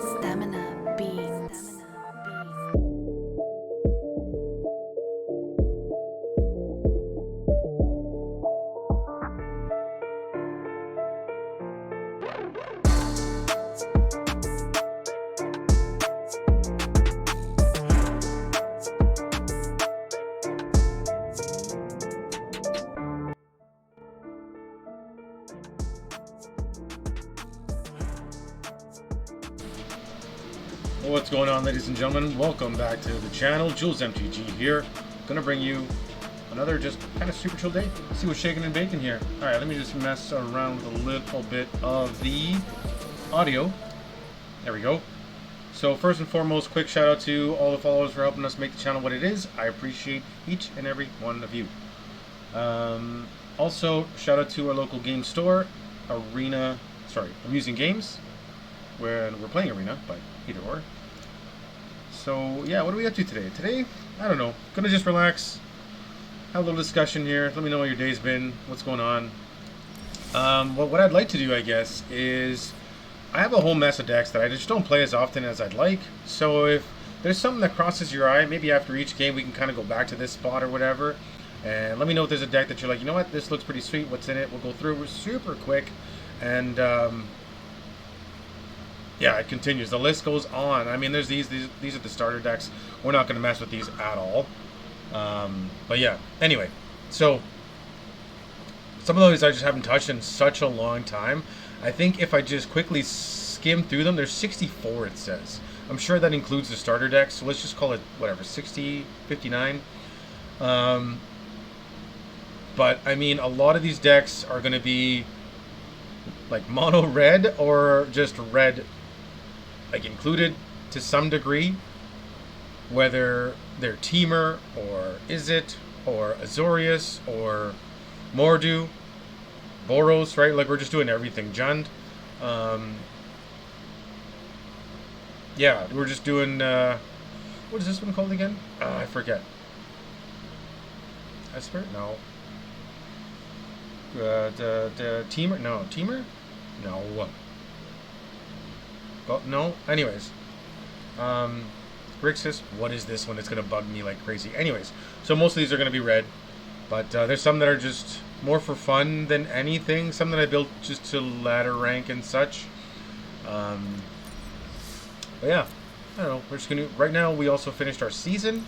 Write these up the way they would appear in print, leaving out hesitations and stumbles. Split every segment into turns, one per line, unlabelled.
Stamina beans.
What's going on, ladies and gentlemen? Welcome back to the channel. Jules MTG here. Gonna bring you another just kind of super chill day. See what's shaking and baking here. Alright, let me just mess around with a little bit of the audio. There we go. So first and foremost, quick shout out to all the followers for helping us make the channel what it is. I appreciate each and every one of you. Also, shout out to our local game store, Amusing Games, where we're playing Arena, but either or. So yeah, what are we up to today? Today, I don't know. Gonna just relax, have a little discussion here. Let me know how your day's been, what's going on. Well, what I'd like to do, I guess, is I have a whole mess of decks that I just don't play as often as I'd like. So if there's something that crosses your eye, maybe after each game we can kind of go back to this spot or whatever. And let me know if there's a deck that you're like, you know what, this looks pretty sweet, what's in it? We'll go through super quick. And yeah, it continues. The list goes on. I mean, there's these are the starter decks. We're not going to mess with these at all. But yeah, anyway. So, some of those I just haven't touched in such a long time. I think if I just quickly skimmed through them. There's 64, it says. I'm sure that includes the starter deck, so let's just call it, whatever, 60, 59. But, I mean, a lot of these decks are going to be, like, mono red or just red, like, included to some degree. Whether they're Teamer, or Izzet, or Azorius, or Mordu, Boros, right? Like, we're just doing everything. Jund. Yeah, we're just doing, what is this one called again? I forget. Esper? No. The Teamer? No. Teamer? No. Oh, no. Anyways. Grixis. What is this one? It's going to bug me like crazy. Anyways. So most of these are going to be red. But there's some that are just more for fun than anything. Some that I built just to ladder rank and such. But yeah. I don't know. We're just going to... Right now, we also finished our season.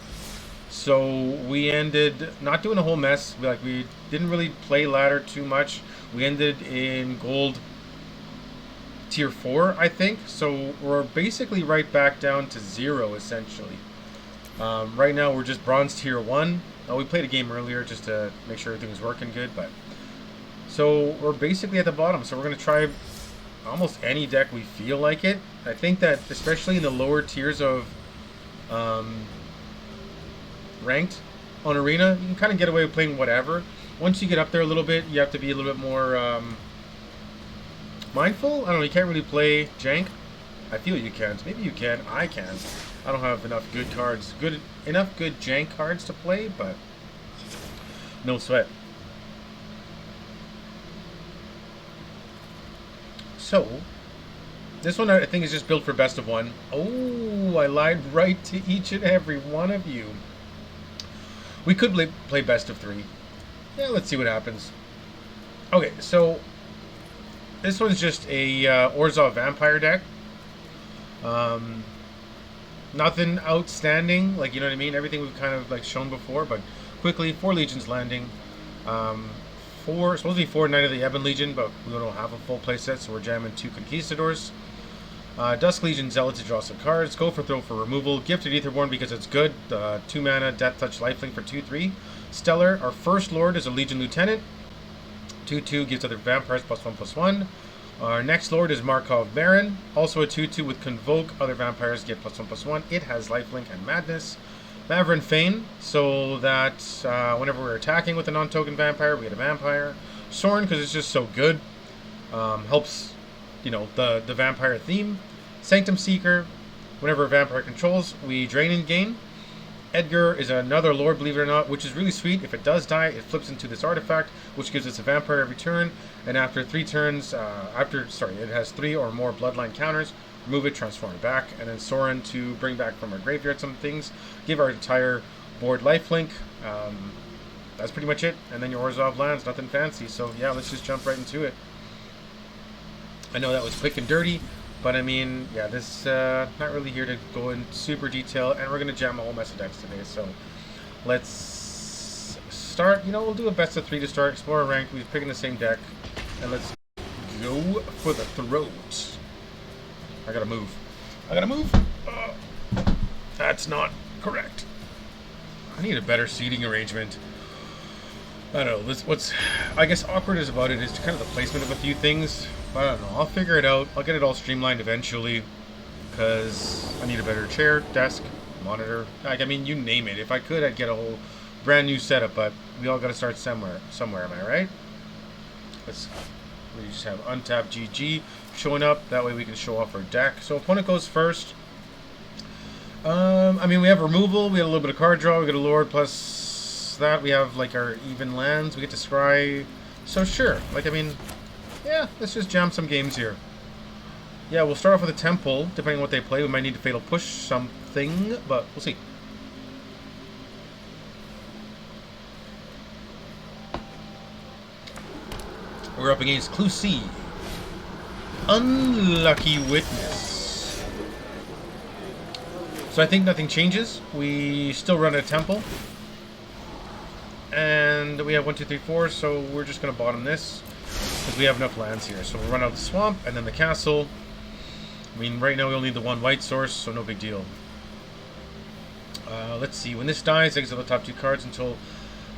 So we ended not doing a whole mess. We didn't really play ladder too much. We ended in gold tier 4, I think. So we're basically right back down to 0, essentially. Right now we're just bronze tier 1. We played a game earlier just to make sure everything was working good. But so we're basically at the bottom. So we're going to try almost any deck we feel like it. I think that especially in the lower tiers of ranked on Arena, you can kind of get away with playing whatever. Once you get up there a little bit, you have to be a little bit more mindful. I don't know, you can't really play jank. I feel you can't. Maybe you can. I can't. I don't have enough good cards. Enough good jank cards to play, but no sweat. So, this one I think is just built for best of 1. Oh, I lied right to each and every one of you. We could play best of 3. Yeah, let's see what happens. Okay, so this one's just a Orzhov Vampire deck. Nothing outstanding, like, you know what I mean? Everything we've kind of like shown before, but quickly, 4 Legions landing. Supposed to be 4 Knight of the Ebon Legion, but we don't have a full playset, so we're jamming 2 Conquistadors. Dusk Legion Zealot to draw some cards. Go for throw for removal. Gifted Aetherborn because it's good. 2 mana, Death Touch Lifelink for 2/3. Stellar. Our first Lord is a Legion Lieutenant. 2/2 gives other vampires +1/+1. Our next Lord is Markov Baron. Also a 2/2 with Convoke. Other vampires get +1/+1. It has Lifelink and Madness. Maverin Fane, so that whenever we're attacking with a non-token vampire, we get a vampire. Sorin, because it's just so good. Helps, you know, the vampire theme. Sanctum Seeker, whenever a vampire controls, we drain and gain. Edgar is another lord, believe it or not, which is really sweet. If it does die, it flips into this artifact, which gives us a vampire every turn. And after 3 turns, it has 3 or more bloodline counters. Remove it, transform it back. And then Sorin to bring back from our graveyard some things. Give our entire board lifelink. That's pretty much it. And then your Orzhov lands, nothing fancy. So yeah, let's just jump right into it. I know that was quick and dirty, but I mean, yeah, this not really here to go in super detail, and we're gonna jam a whole mess of decks today. So let's start. You know, we'll do a best of 3 to start. Explorer rank. We're picking the same deck, and let's go for the throat. I gotta move. That's not correct. I need a better seating arrangement. I don't know. What's I guess awkward is about it is kind of the placement of a few things. I don't know. I'll figure it out. I'll get it all streamlined eventually, because I need a better chair, desk, monitor. Like, I mean, you name it. If I could, I'd get a whole brand new setup. But we all got to start somewhere. Am I right? We just have untapped GG showing up. That way we can show off our deck. So opponent goes first. I mean, we have removal. We have a little bit of card draw. We got a Lord plus that. We have like our even lands. We get to scry. So sure. Like, I mean, yeah, let's just jam some games here. Yeah, we'll start off with a Temple. Depending on what they play, we might need to Fatal Push something, but we'll see. We're up against Clue C. Unlucky Witness. So I think nothing changes. We still run a Temple. And we have 1, 2, 3, 4, so we're just going to bottom this, because we have enough lands here. So we'll run out the Swamp, and then the Castle. I mean, right now we only need the one white source, so no big deal. Let's see. When this dies, exile the top 2 cards until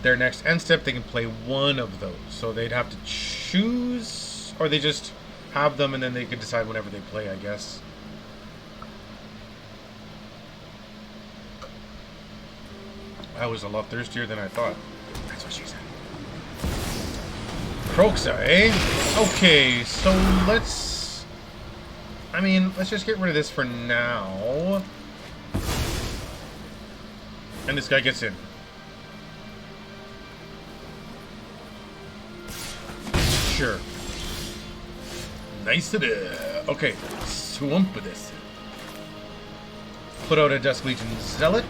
their next end step. They can play one of those. So they'd have to choose, or they just have them and then they can decide whenever they play, I guess. I was a lot thirstier than I thought. That's what she said. Croxa, eh? Okay, so let's... I mean, let's just get rid of this for now. And this guy gets in. Sure. Nice it is. Okay, swamp with this. Put out a Dusk Legion Zealot.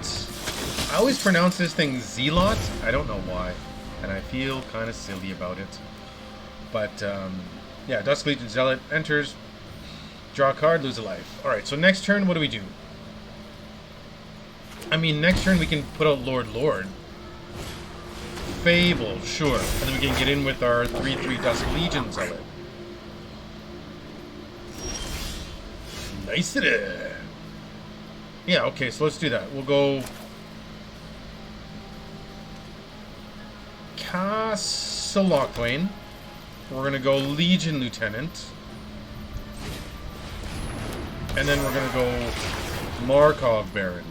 I always pronounce this thing Zealot. I don't know why. And I feel kind of silly about it. But, yeah, Dusk Legion Zealot enters. Draw a card, lose a life. Alright, so next turn, what do we do? I mean, next turn we can put out Lord. Fable, sure. And then we can get in with our 3/3 Dusk Legion Zealot. Nice it is. Yeah, okay, so let's do that. We'll go... Castle Lochwain. We're going to go Legion Lieutenant. And then we're going to go Markov Baron.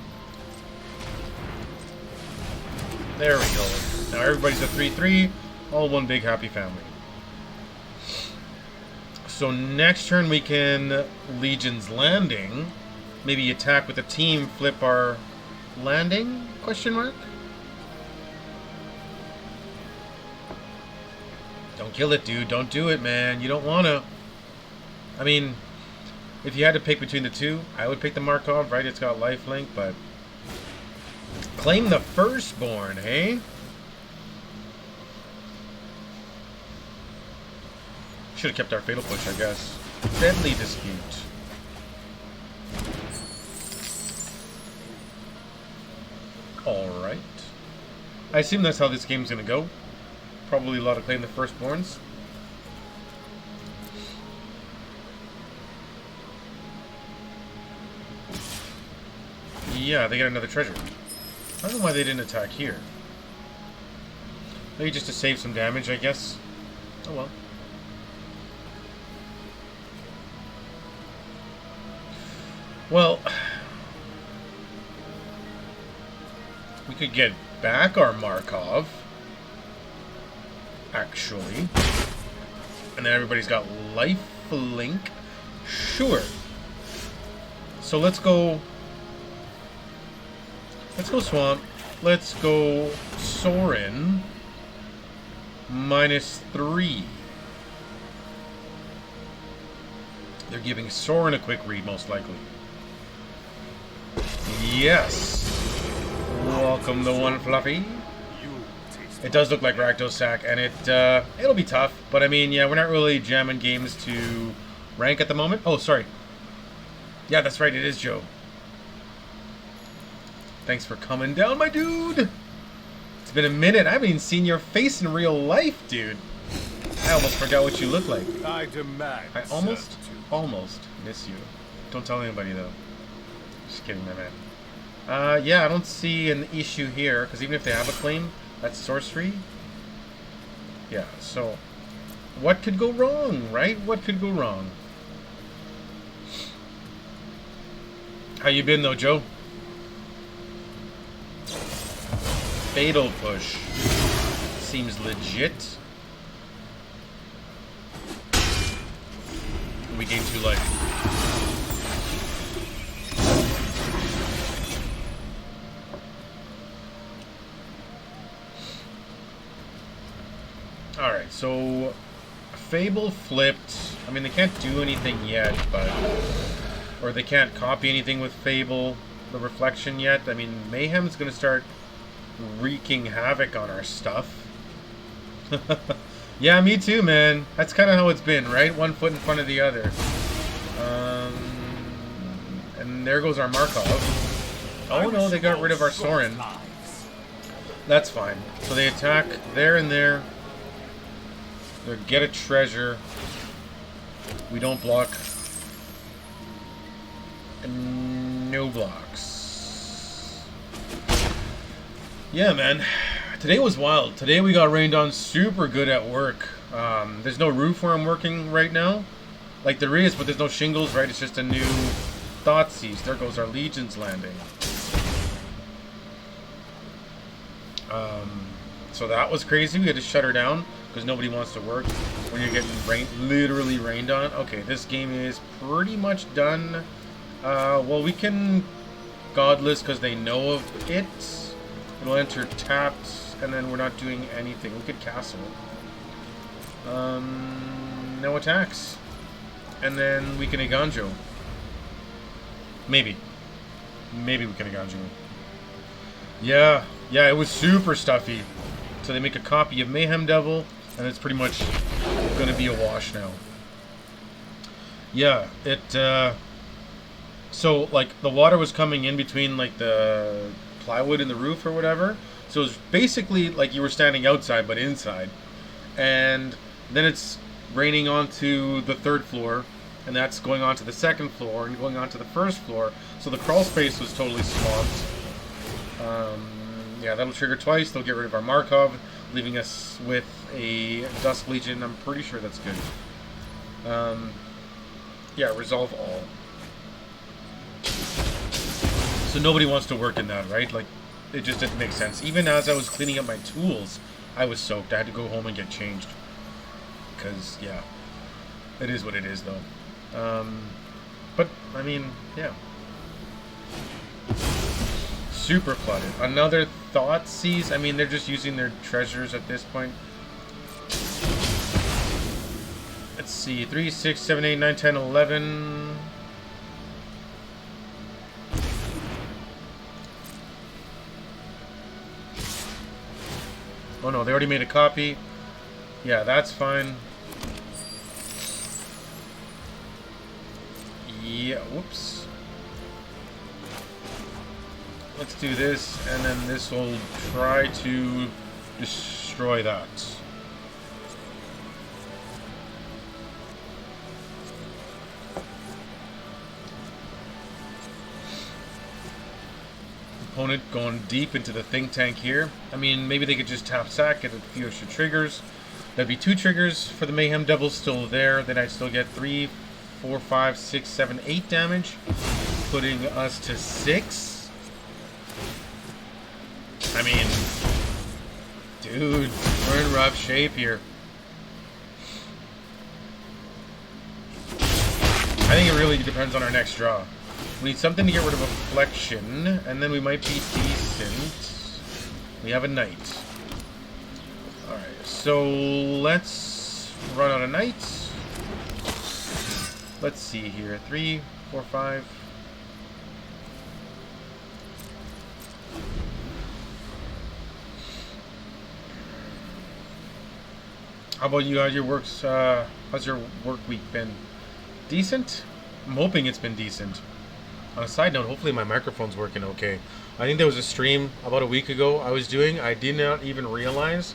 There we go. Now everybody's a 3/3. All one big happy family. So next turn we can Legion's Landing. Maybe attack with a team, flip our landing? Question mark? Don't kill it, dude. Don't do it, man. You don't want to. I mean, if you had to pick between the two, I would pick the Markov, right? It's got lifelink, but... Claim the Firstborn, hey? Should have kept our Fatal Push, I guess. Deadly Dispute. Alright. I assume that's how this game's gonna go. Probably a lot of Claim the Firstborns. Yeah, they got another treasure. I don't know why they didn't attack here. Maybe just to save some damage, I guess. Oh well. Well, we could get back our Markov, actually. And then everybody's got lifelink. Sure. So let's go... Let's go Swamp. Let's go Sorin. -3. They're giving Sorin a quick read, most likely. Yes. Welcome to one Fluffy. It does look like Rakdos Sack, and it'll be tough. But I mean, yeah, we're not really jamming games to rank at the moment. Oh, sorry. Yeah, that's right. It is Joe. Thanks for coming down, my dude. It's been a minute. I haven't even seen your face in real life, dude. I almost forgot what you look like.
I demand.
I almost miss you. Don't tell anybody, though. Just kidding, my man. Yeah, I don't see an issue here, because even if they have a claim, that's sorcery. Yeah, so... What could go wrong, right? What could go wrong? How you been, though, Joe? Fatal Push. Seems legit. We gain 2 life. Alright, so... Fable flipped. I mean, they can't do anything yet, but... Or they can't copy anything with Fable, the Reflection yet. I mean, Mayhem's gonna start wreaking havoc on our stuff. Yeah, me too, man. That's kind of how it's been, right? One foot in front of the other. And there goes our Markov. Oh no, they got rid of our Sorin. That's fine. So they attack there and there. They get a treasure. We don't block. No blocks. Yeah, man. Today was wild. Today we got rained on super good at work. There's no roof where I'm working right now. Like there is, but there's no shingles, right? It's just a new Thoughtseize. There goes our Legion's landing. So that was crazy. We had to shut her down because nobody wants to work when you're getting literally rained on. Okay, this game is pretty much done. Well, we can Godless because they know of it. It'll enter tapped, and then we're not doing anything. We could castle. No attacks. And then we can Iganjo. Maybe. Maybe we can Iganjo. Yeah, it was super stuffy. So they make a copy of Mayhem Devil, and it's pretty much going to be a wash now. Yeah, so, like, the water was coming in between, like, the plywood in the roof or whatever. So it was basically like you were standing outside, but inside. And then it's raining onto the 3rd floor, and that's going on to the 2nd floor, and going on to the 1st floor. So the crawl space was totally swamped. Yeah, that'll trigger twice. They'll get rid of our Markov, leaving us with a Dusk Legion. I'm pretty sure that's good. Yeah, resolve all. So nobody wants to work in that, right? Like, it just didn't make sense. Even as I was cleaning up my tools, I was soaked. I had to go home and get changed. Because, yeah, it is what it is, though. But, I mean, yeah. Super flooded. Another Thoughtseize. I mean, they're just using their treasures at this point. Let's see. 3, 6, 7, 8, 9, 10, 11. Oh no, they already made a copy. Yeah, that's fine. Yeah, whoops. Let's do this, and then this will try to destroy that. Opponent going deep into the think tank here. I mean, maybe they could just tap sack, get a few extra triggers. That'd be 2 triggers for the Mayhem Devil still there. Then I'd still get 3, 4, 5, 6, 7, 8 damage, putting us to 6. I mean, dude, we're in rough shape here. I think it really depends on our next draw. We need something to get rid of Affliction, and then we might be decent. We have a Knight. Alright, so let's run on a Knight. Let's see here. 3, 4, 5. How about you? How's your work week been? Decent? I'm hoping it's been decent. On a side note, hopefully my microphone's working okay. I think there was a stream about a week ago I was doing. I did not even realize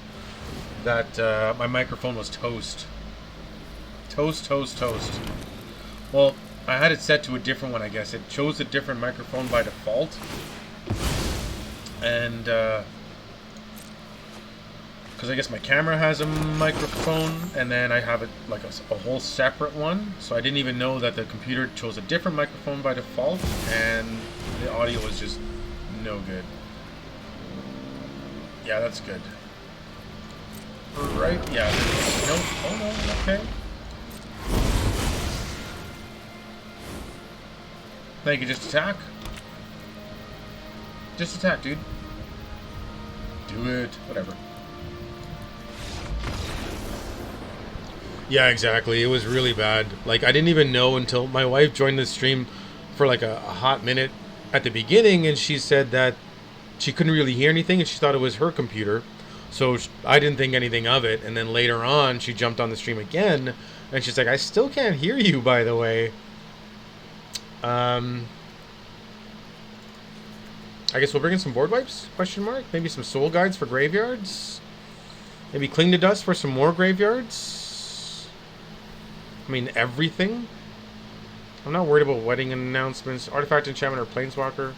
that my microphone was toast. Toast. Well, I had it set to a different one, I guess. It chose a different microphone by default. And, because I guess my camera has a microphone, and then I have it like a whole separate one. So I didn't even know that the computer chose a different microphone by default, and the audio was just no good. Yeah, that's good. Right? Yeah. Nope. Oh no. Okay. Now you can just attack. Just attack, dude. Do it. Whatever. Yeah, exactly. It was really bad. Like, I didn't even know until my wife joined the stream for like a hot minute at the beginning, and she said that she couldn't really hear anything, and she thought it was her computer. So I didn't think anything of it. And then later on, she jumped on the stream again, and she's like, I still can't hear you, by the way. I guess we'll bring in some board wipes, question mark. Maybe some soul guides for graveyards. Maybe cling to dust for some more graveyards. I mean, everything. I'm not worried about wedding announcements. Artifact enchantment or planeswalker?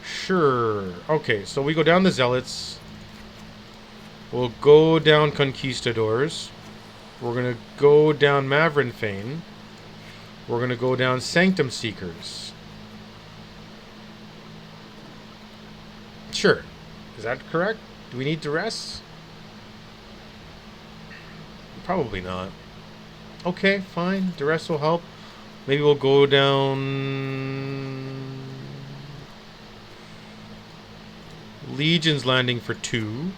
Sure. Okay, so we go down the Zealots. We'll go down Conquistadors. We're going to go down Maverin Fane. We're going to go down Sanctum Seekers. Sure. Is that correct? Do we need duress? Probably not. Okay, fine. Duress will help. Maybe we'll go down Legion's Landing for 2.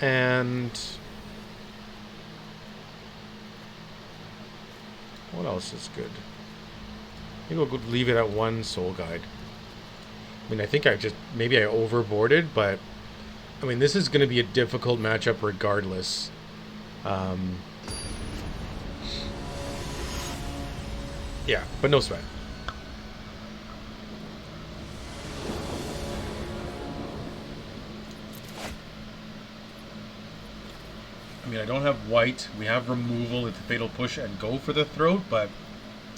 And what else is good? Maybe we'll leave it at 1 Soul Guide. I mean, I think maybe I overboarded, but I mean, this is going to be a difficult matchup regardless. Yeah, but no sweat. I mean, I don't have white. We have removal at the Fatal Push and go for the Throat, but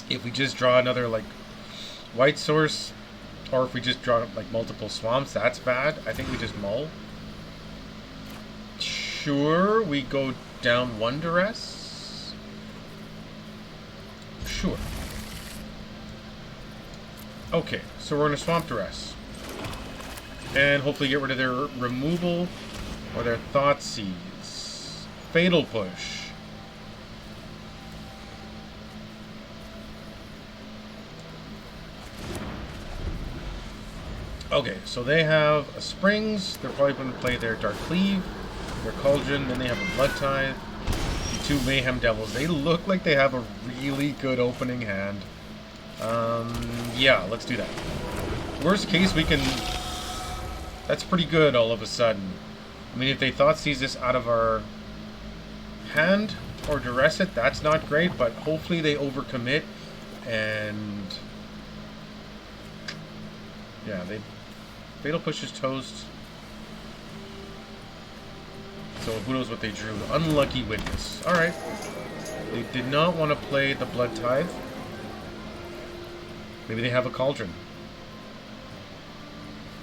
if we just draw another, like, white source, or if we just draw, like, multiple swamps, that's bad. I think we just mull. Sure, we go down 1 duress. Sure. Okay, so we're going to swamp duress. And hopefully get rid of their removal or their Thought Seeds. Fatal Push. Okay, so they have a Springs. They're probably going to play their Dark Cleave, their Cauldron, then they have a Blood Tithe, the 2 Mayhem Devils. They look like they have a really good opening hand. Yeah, let's do that. Worst case, we can... That's pretty good all of a sudden. I mean, if they Thought Seize this out of our hand or duress it, that's not great, but hopefully they overcommit and... Yeah, they... Fatal Push is toast. So who knows what they drew. Unlucky Witness. Alright. They did not want to play the Blood Tithe. Maybe they have a Cauldron.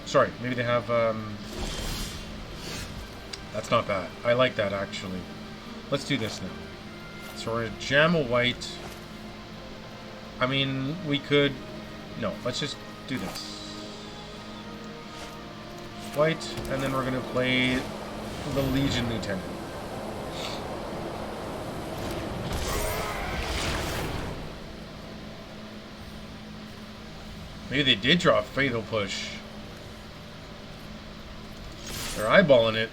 Sorry, maybe they have... That's not bad. I like that, actually. Let's do this now. So we're going to jam a white. I mean, we could... No, let's just do this. White, and then we're going to play the Legion Lieutenant. Maybe they did draw a Fatal Push. They're eyeballing it.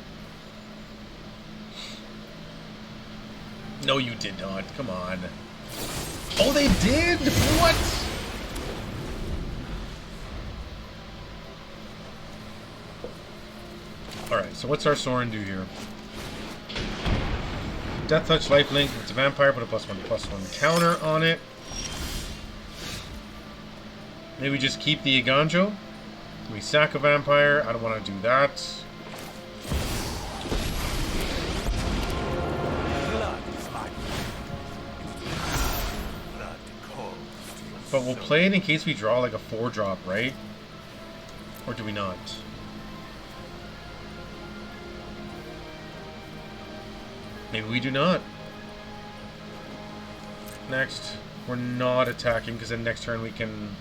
No, you did not. Come on. Oh, they did? What? Alright, so what's our Sorin do here? Death Touch, Lifelink. It's a vampire, put a +1/+1 counter on it. Maybe we just keep the Iganjo. We sack a vampire. I don't want to do that. But we'll play it in case we draw like a 4-drop, right? Or do we not? Maybe we do not. Next, we're not attacking because then next turn we can...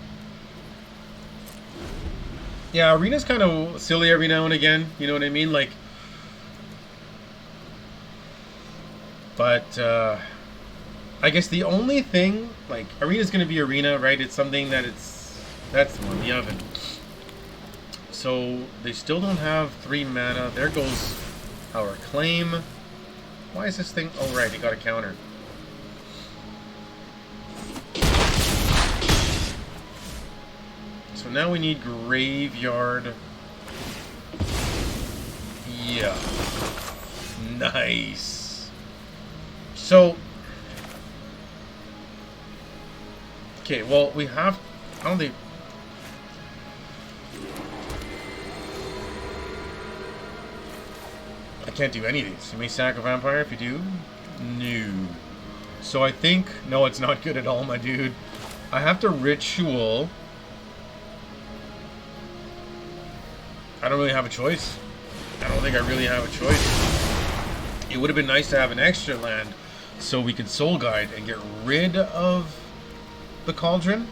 Yeah, Arena's kind of silly every now and again, you know what I mean? Like... But, I guess the only thing, like, Arena's going to be Arena, right? It's something that that's the one, the oven. So, they still don't have 3 mana. There goes our claim. Why is this thing... Oh, right, it got a counter. So now we need Graveyard. Yeah. Nice. So... Okay, well, we have... I don't think... I can't do any of these. You may sack a vampire if you do. No. So I think... No, it's not good at all, my dude. I have to ritual. I don't really have a choice. I don't think I really have a choice. It would have been nice to have an extra land so we could soul guide and get rid of the cauldron.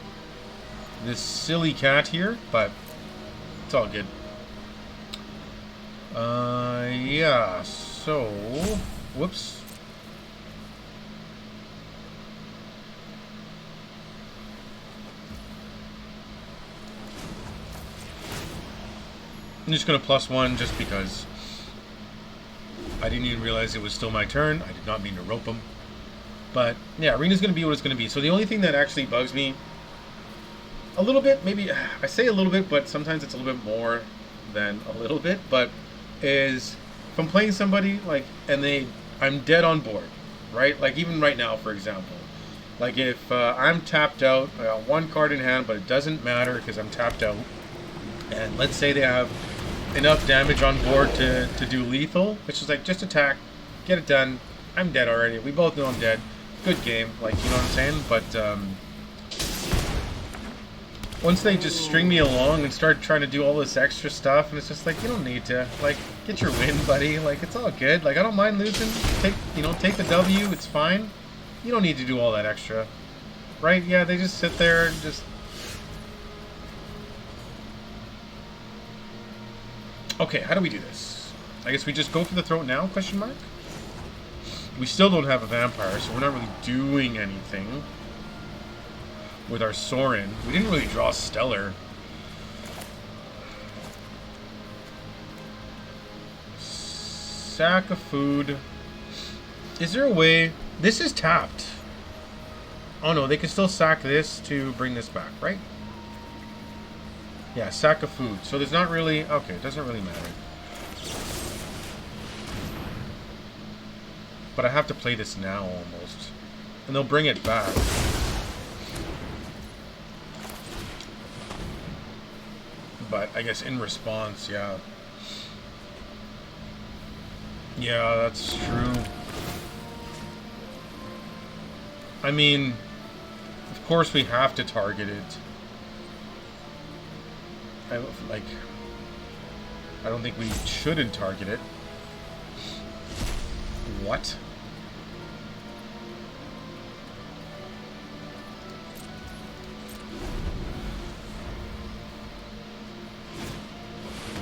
This silly cat here, but it's all good. Yeah, so whoops. I'm just gonna +1 just because I didn't even realize it was still my turn. I did not mean to rope him. But yeah, Arena's gonna be what it's gonna be. So the only thing that actually bugs me a little bit, maybe I say a little bit, but sometimes it's a little bit more than a little bit, but is if I'm playing somebody like and I'm dead on board, right? Like even right now, for example. Like if I'm tapped out, I got one card in hand, but it doesn't matter because I'm tapped out. And let's say they have enough damage on board to do lethal, which is like just attack, get it done. I'm dead already. We both know I'm dead. Good game, like, you know what I'm saying? But once they just string me along and start trying to do all this extra stuff, and it's just like, you don't need to. Like, get your win, buddy. Like, it's all good. Like, I don't mind losing. Take the W. It's fine. You don't need to do all that extra, right? Yeah, they just sit there and just. Okay, how do we do this? I guess we just go for the throat now, question mark? We still don't have a vampire, so we're not really doing anything with our Sorin. We didn't really draw Stellar. Sack of food. Is there a way? This is tapped. Oh no, they can still sack this to bring this back, right? Yeah, sack of food. So there's not really... Okay, it doesn't really matter. But I have to play this now, almost. And they'll bring it back. But I guess in response, yeah. Yeah, that's true. I mean... Of course we have to target it. I don't think we shouldn't target it. What?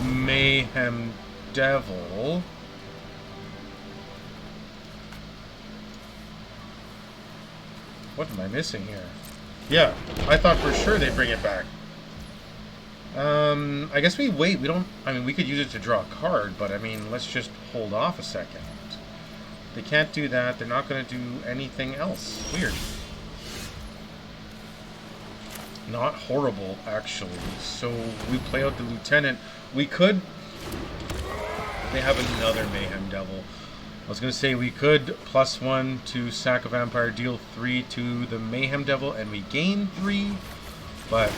Mayhem Devil. What am I missing here? Yeah, I thought for sure they'd bring it back. I guess we wait. We don't... I mean, we could use it to draw a card, but I mean, let's just hold off a second. They can't do that. They're not going to do anything else. Weird. Not horrible, actually. So we play out the Lieutenant. We could... They have another Mayhem Devil. I was going to say we could +1 to sack a vampire, deal 3 to the Mayhem Devil, and we gain 3, but...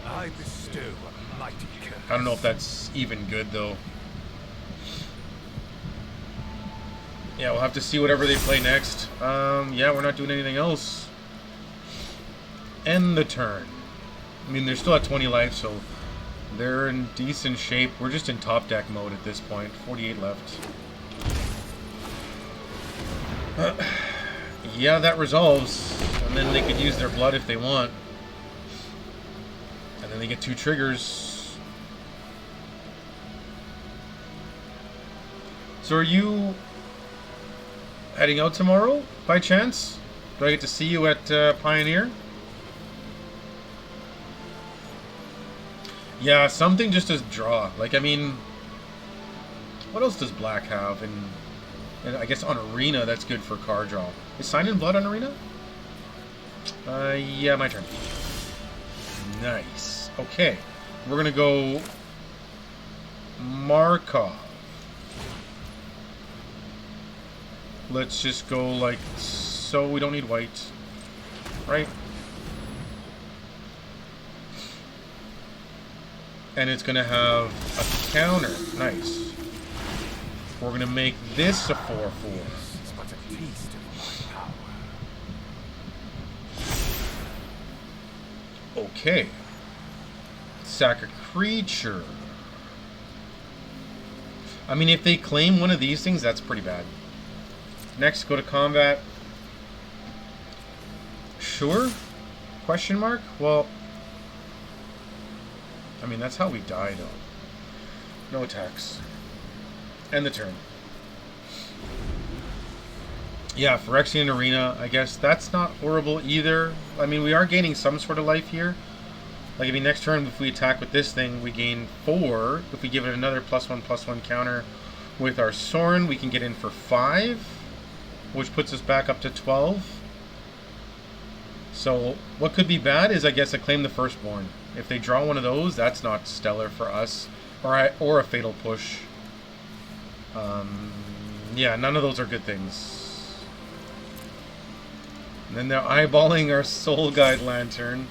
I bestow a mighty curse.
I don't know if that's even good, though. Yeah, we'll have to see whatever they play next. Yeah, we're not doing anything else. End the turn. I mean, they're still at 20 life, so they're in decent shape. We're just in top deck mode at this point. 48 left. Yeah, that resolves. And then they could use their blood if they want. And then they get 2 triggers. So are you heading out tomorrow, by chance? Do I get to see you at Pioneer? Yeah, something just as draw. Like, I mean, what else does black have? And I guess on Arena, that's good for card draw. Is Sign in Blood on Arena? Yeah, my turn. Nice. Okay, we're gonna go Markov. Let's just go like so. We don't need white, right? And it's gonna have a counter. Nice. We're gonna make this a 4/4.
It's but a taste of my power.
Okay. Sack a creature. I mean, if they claim one of these things, that's pretty bad. Next, go to combat. Sure? Question mark? Well, I mean, that's how we die, though. No attacks. End the turn. Yeah, Phyrexian Arena, I guess that's not horrible either. I mean, we are gaining some sort of life here. Like, I mean, next turn, if we attack with this thing, we gain 4. If we give it another +1/+1 counter with our Sorin, we can get in for 5, which puts us back up to 12. So, what could be bad is, I guess, a Claim the Firstborn. If they draw one of those, that's not stellar for us. Or a Fatal Push. Yeah, none of those are good things. And then they're eyeballing our Soul Guide Lantern.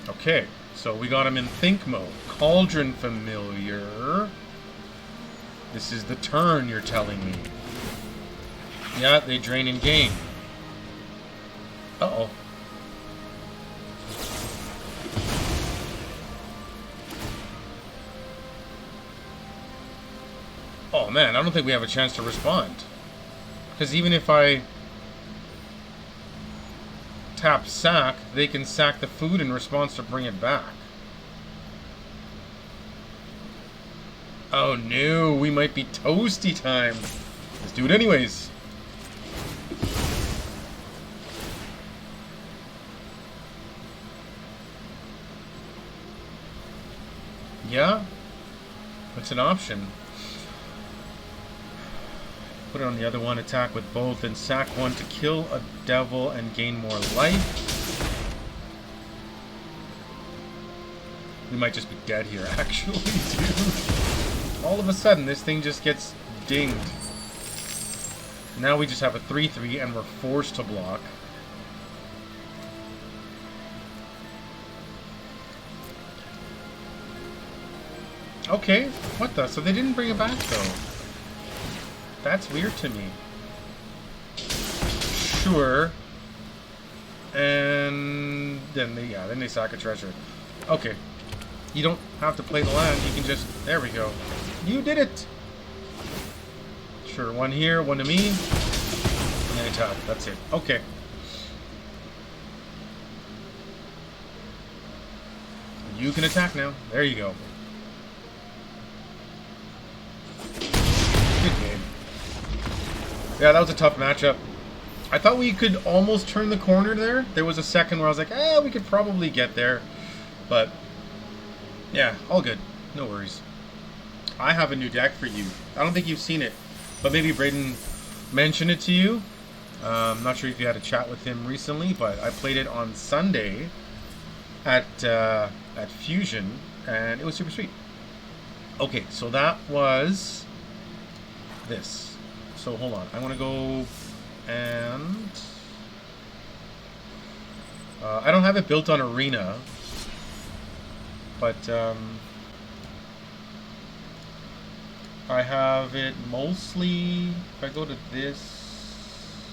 Okay, so we got him in think mode. Cauldron Familiar. This is the turn, you're telling me. Yeah, they drain and gain. Uh-oh. Oh man, I don't think we have a chance to respond. Because even if I tap sack, they can sack the food in response to bring it back. Oh no, we might be toasty time. Let's do it anyways. Yeah, that's an option. Put it on the other one, attack with both, and sack one to kill a devil and gain more life. We might just be dead here, actually, dude. All of a sudden, this thing just gets dinged. Now we just have a 3/3, and we're forced to block. Okay, what the? So they didn't bring it back, though. That's weird to me. Sure. And then they sack a treasure. Okay. You don't have to play the land, you can just... There we go. You did it! Sure, one here, one to me. And then attack. That's it. Okay. You can attack now. There you go. Good game. Yeah, that was a tough matchup. I thought we could almost turn the corner there. There was a second where I was like, we could probably get there. But, yeah, all good. No worries. I have a new deck for you. I don't think you've seen it, but maybe Braden mentioned it to you. I'm not sure if you had a chat with him recently, but I played it on Sunday at Fusion, and it was super sweet. Okay, so that was this. So hold on, I want to go and I don't have it built on Arena, but I have it mostly. If I go to this,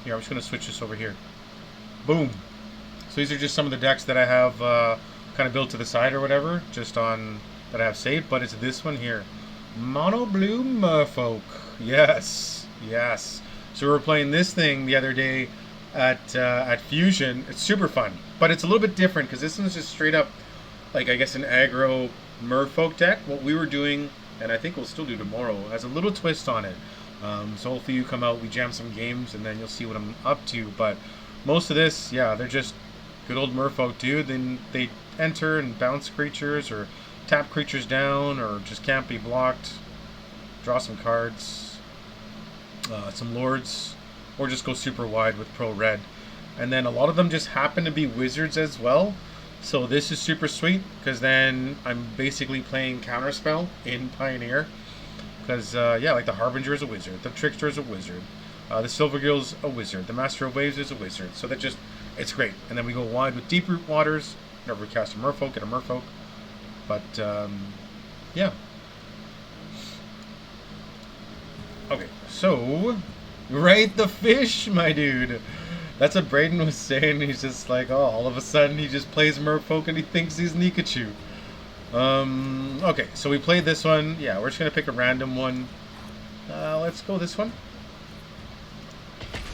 here, I'm just going to switch this over here. Boom. So these are just some of the decks that I have kind of built to the side or whatever, just on that I have saved. But it's this one here. Mono Blue Merfolk. Yes, yes. So we were playing this thing the other day at Fusion. It's super fun, but it's a little bit different because this one's just straight up, like, I guess, an aggro Merfolk deck. What we were doing, and I think we'll still do tomorrow, has a little twist on it. So hopefully you come out, we jam some games, and then you'll see what I'm up to. But most of this, yeah, they're just good old Merfolk, dude. Then they enter and bounce creatures, or tap creatures down, or just can't be blocked. Draw some cards, some lords, or just go super wide with pro red. And then a lot of them just happen to be wizards as well. So this is super sweet, because then I'm basically playing Counterspell in Pioneer. Because, yeah, like the Harbinger is a wizard, the Trickster is a wizard, the Silver Girl's a wizard, the Master of Waves is a wizard. So that just, it's great. And then we go wide with Deep Root Waters. Whenever we cast a Merfolk, get a Merfolk. But, yeah. Okay, so right the fish, my dude. That's what Braden was saying. He's just like, oh, all of a sudden he just plays Merfolk and he thinks he's Nikachu. Okay, so we played this one. Yeah, we're just gonna pick a random one. Let's go this one.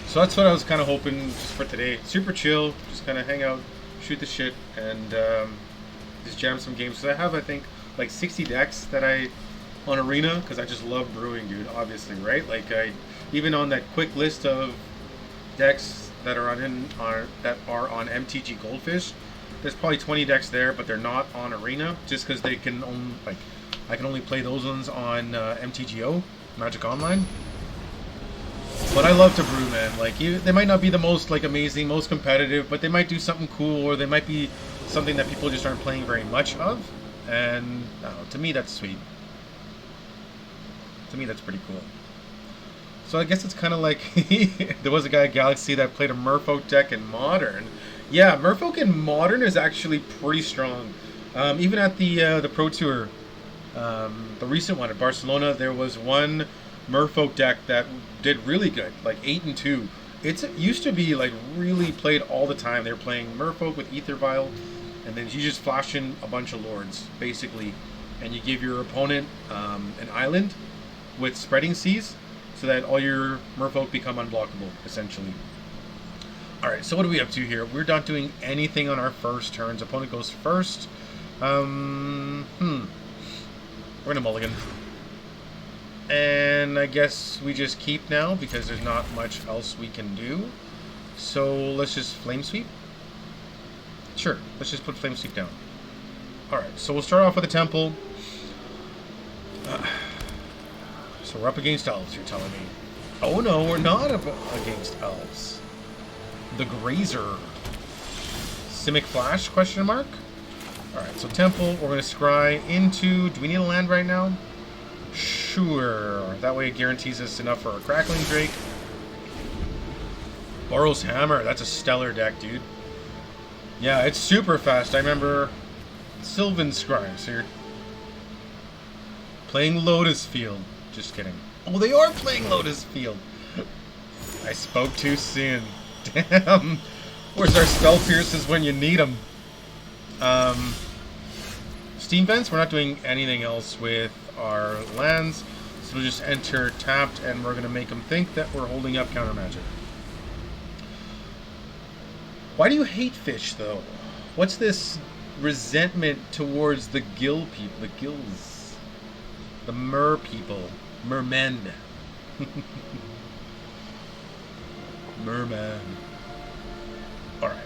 So that's what I was kind of hoping just for today. Super chill, just kind of hang out, shoot the shit, and just jam some games. So I have, I think, like 60 decks that I on Arena because I just love brewing, dude. Obviously, right? Like I even on that quick list of decks that are on MTG Goldfish. There's probably 20 decks there, but they're not on Arena just because they can only I can only play those ones on MTGO, Magic Online. But I love to brew, man. Like they might not be the most like amazing, most competitive, but they might do something cool, or they might be something that people just aren't playing very much of. And I don't know, to me, that's sweet. To me, that's pretty cool. So I guess it's kind of like there was a guy at Galaxy that played a Merfolk deck in Modern. Yeah, Merfolk in Modern is actually pretty strong. Even at the Pro Tour, the recent one at Barcelona, there was one Merfolk deck that did really good, like 8-2. It used to be like really played all the time. They were playing Merfolk with Ether Vial, and then you just flash in a bunch of lords, basically, and you give your opponent an island with Spreading Seas, so that all your Merfolk become unblockable, essentially. Alright, so what are we up to here? We're not doing anything on our first turns. Opponent goes first. We're gonna mulligan. And I guess we just keep now because there's not much else we can do. So let's just Flame Sweep. Sure, let's just put Flame Sweep down. Alright, so we'll start off with a Temple. So we're up against Elves, you're telling me. Oh no, we're not up against Elves. The Grazer. Simic Flash, question mark? Alright, so Temple, we're going to scry into... Do we need a land right now? Sure. That way it guarantees us enough for our Crackling Drake. Boros Hammer, that's a stellar deck, dude. Yeah, it's super fast. I remember Sylvan Scry, so you're playing Lotus Field. Just kidding. Oh, they are playing Lotus Field. I spoke too soon. Damn. Where's our Spell Pierces when you need them? Steam Vents, we're not doing anything else with our lands. So we'll just enter tapped, and we're going to make them think that we're holding up counter magic. Why do you hate fish, though? What's this resentment towards the gill people? The gills. The mer people. Mermen. Merman. Alright.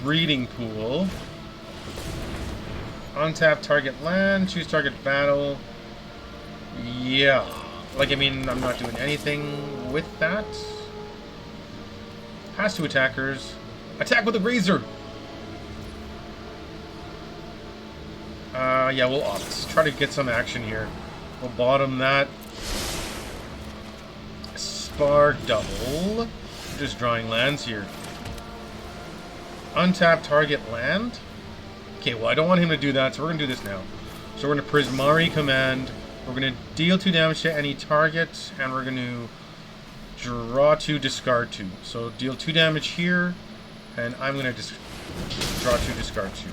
Breeding Pool. Untap target land. Choose target battle. Yeah. Like, I mean, I'm not doing anything with that. Pass to attackers. Attack with a Grazer! Yeah, we'll opt. Try to get some action here. We'll bottom that. Spark double. Just drawing lands here. Untap target land. Okay, well, I don't want him to do that, so we're going to do this now. So we're going to Prismari command. We're going to deal 2 damage to any target, and we're going to draw 2, discard 2. So deal 2 damage here, and I'm going to draw 2, discard 2.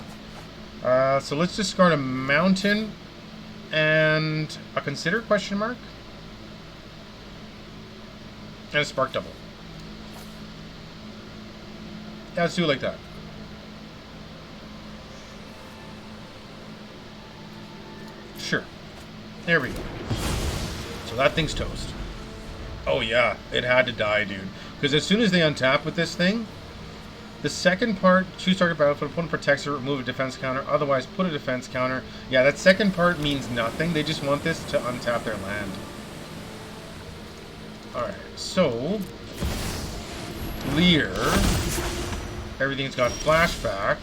So let's discard a mountain and a consider question mark and a spark double. Yeah, let's do it like that. Sure. There we go. So that thing's toast. Oh yeah, it had to die, dude. Because as soon as they untap with this thing, the second part, choose target battlefield, opponent protects or remove a defense counter, otherwise put a defense counter. Yeah, that second part means nothing. They just want this to untap their land. Alright, so Lear. Everything's got flashback.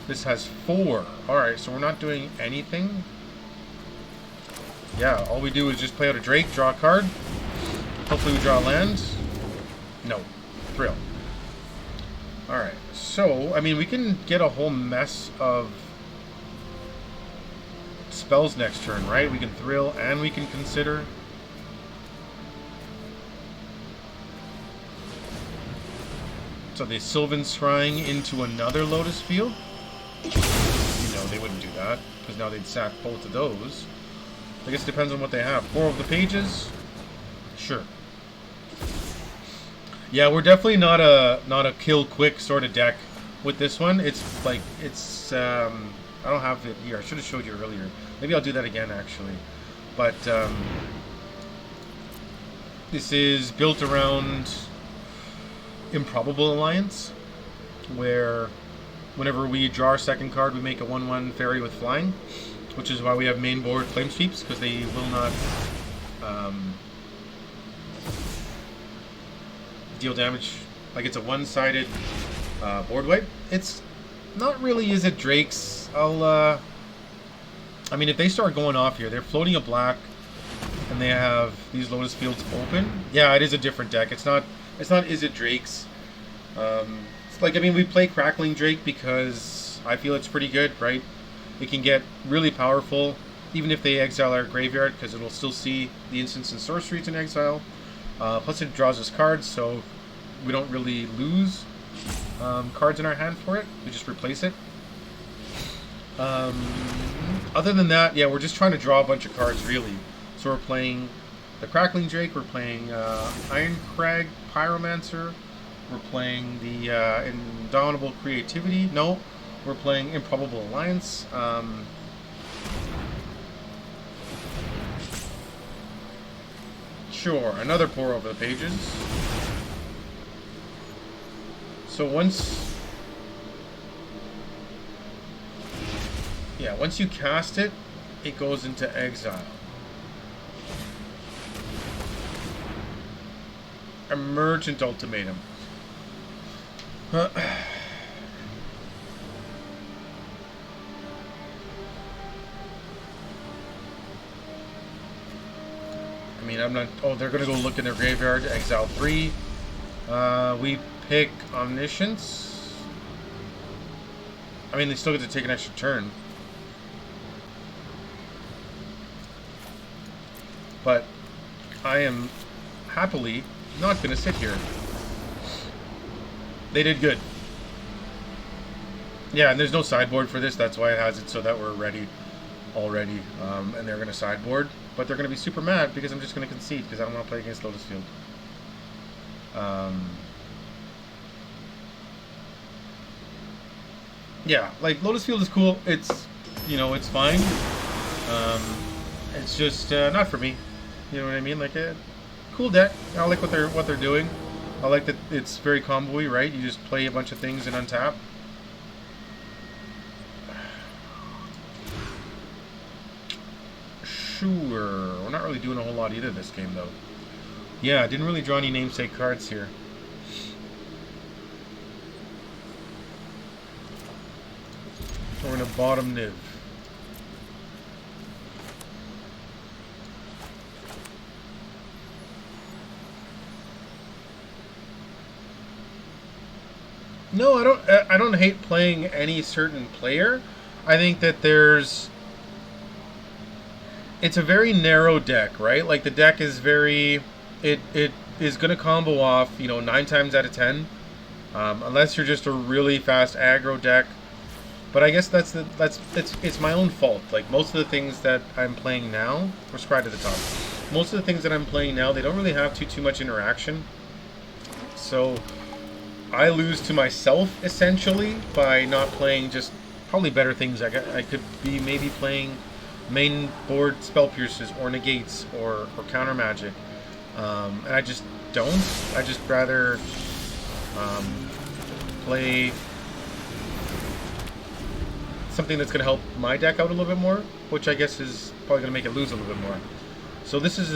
This has 4. Alright, so we're not doing anything. Yeah, all we do is just play out a Drake, draw a card. Hopefully we draw land. No. Thrill. Alright, so, I mean, we can get a whole mess of spells next turn, right? We can thrill and we can consider. So they Sylvan Scrying into another Lotus Field? No, they wouldn't do that, because now they'd sack both of those. I guess it depends on what they have. 4 of the pages? Sure. Yeah, we're definitely not a kill quick sort of deck with this one. It's like, it's, I don't have it here. I should have showed you earlier. Maybe I'll do that again, actually. But, this is built around Improbable Alliance, where whenever we draw our second card, we make a 1/1 fairy with flying, which is why we have main board Flame Sweeps, because they will not deal damage. Like, it's a one-sided board wipe. It's not really, is it Drake's? I mean, if they start going off here, they're floating a black, and they have these Lotus Fields open. Yeah, it is a different deck. It's not is it Drake's? It's like, I mean, we play Crackling Drake because I feel it's pretty good, right? It can get really powerful, even if they exile our graveyard, because it'll still see the instants and sorceries in exile. Plus it draws us cards, so we don't really lose cards in our hand for it. We just replace it. Other than that, yeah, we're just trying to draw a bunch of cards, really. So we're playing the Crackling Drake, we're playing Iron Crag Pyromancer, we're playing the Indomitable Creativity. No, we're playing Improbable Alliance. Sure, another pour over the pages. So once you cast it, it goes into exile. Emergent Ultimatum. I mean, I'm not... Oh, they're going to go look in their graveyard. Exile 3. We pick Omniscience. I mean, they still get to take an extra turn. But I am happily not going to sit here. They did good. Yeah, and there's no sideboard for this. That's why it has it so that we're ready already. And they're going to sideboard. But they're going to be super mad because I'm just going to concede because I don't want to play against Lotus Field. Yeah, like, Lotus Field is cool. It's, you know, it's fine. It's just not for me. You know what I mean? Like, cool deck. I like what they're doing. I like that it's very combo-y, right? You just play a bunch of things and untap. Sure. We're not really doing a whole lot either this game, though. Yeah, I didn't really draw any namesake cards here. We're going to bottom Niv. No, I don't hate playing any certain player. I think that it's a very narrow deck, right? Like, the deck is very, it is going to combo off, you know, 9 times out of 10. Unless you're just a really fast aggro deck. But I guess it's my own fault. Like, most of the things that I'm playing now, we're scryed to the top. Most of the things that I'm playing now, they don't really have too much interaction. So I lose to myself, essentially, by not playing just probably better things. I could be maybe playing main board Spell Pierces or Negates or Counter Magic. And I just don't. I just rather play something that's going to help my deck out a little bit more, which I guess is probably going to make it lose a little bit more. So this is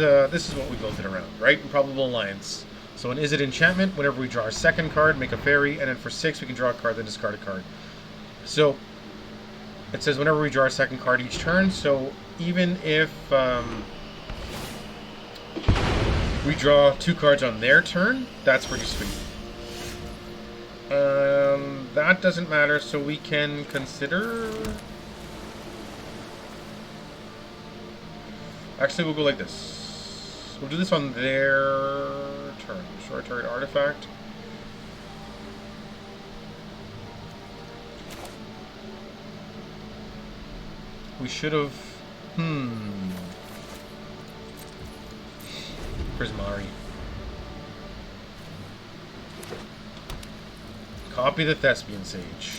what we built it around, right? Improbable Alliance. So an Is It Enchantment, whenever we draw our second card, make a fairy, and then for 6 we can draw a card, then discard a card. So it says whenever we draw our second card each turn, so even if we draw 2 cards on their turn, that's pretty sweet. That doesn't matter, so we can consider... Actually, we'll go like this. We'll do this on their turn. Short target artifact. We should have... Prismari. Copy the Thespian Sage.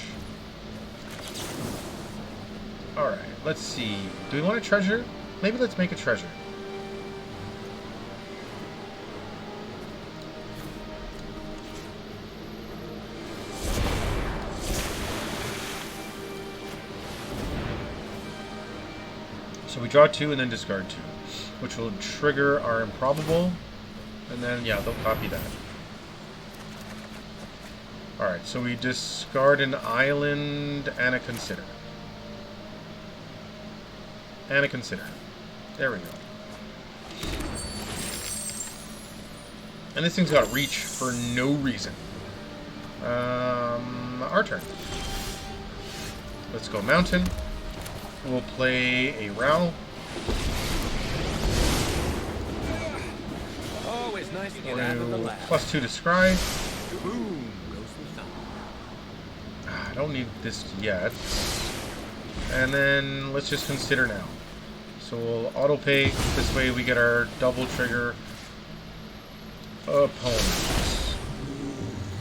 Alright, let's see. Do we want a treasure? Maybe let's make a treasure. So we draw 2 and then discard 2, which will trigger our improbable, and then, yeah, they'll copy that. Alright, so we discard an island and a consider. And a consider. There we go. And this thing's got reach for no reason. Our turn. Let's go mountain. We'll play a Ral.
Always nice to get out of the lab.
+2 to scry.
Boom goes the thumb.
I don't need this yet. And then let's just consider now. So we'll auto pay. This way we get our double trigger opponent.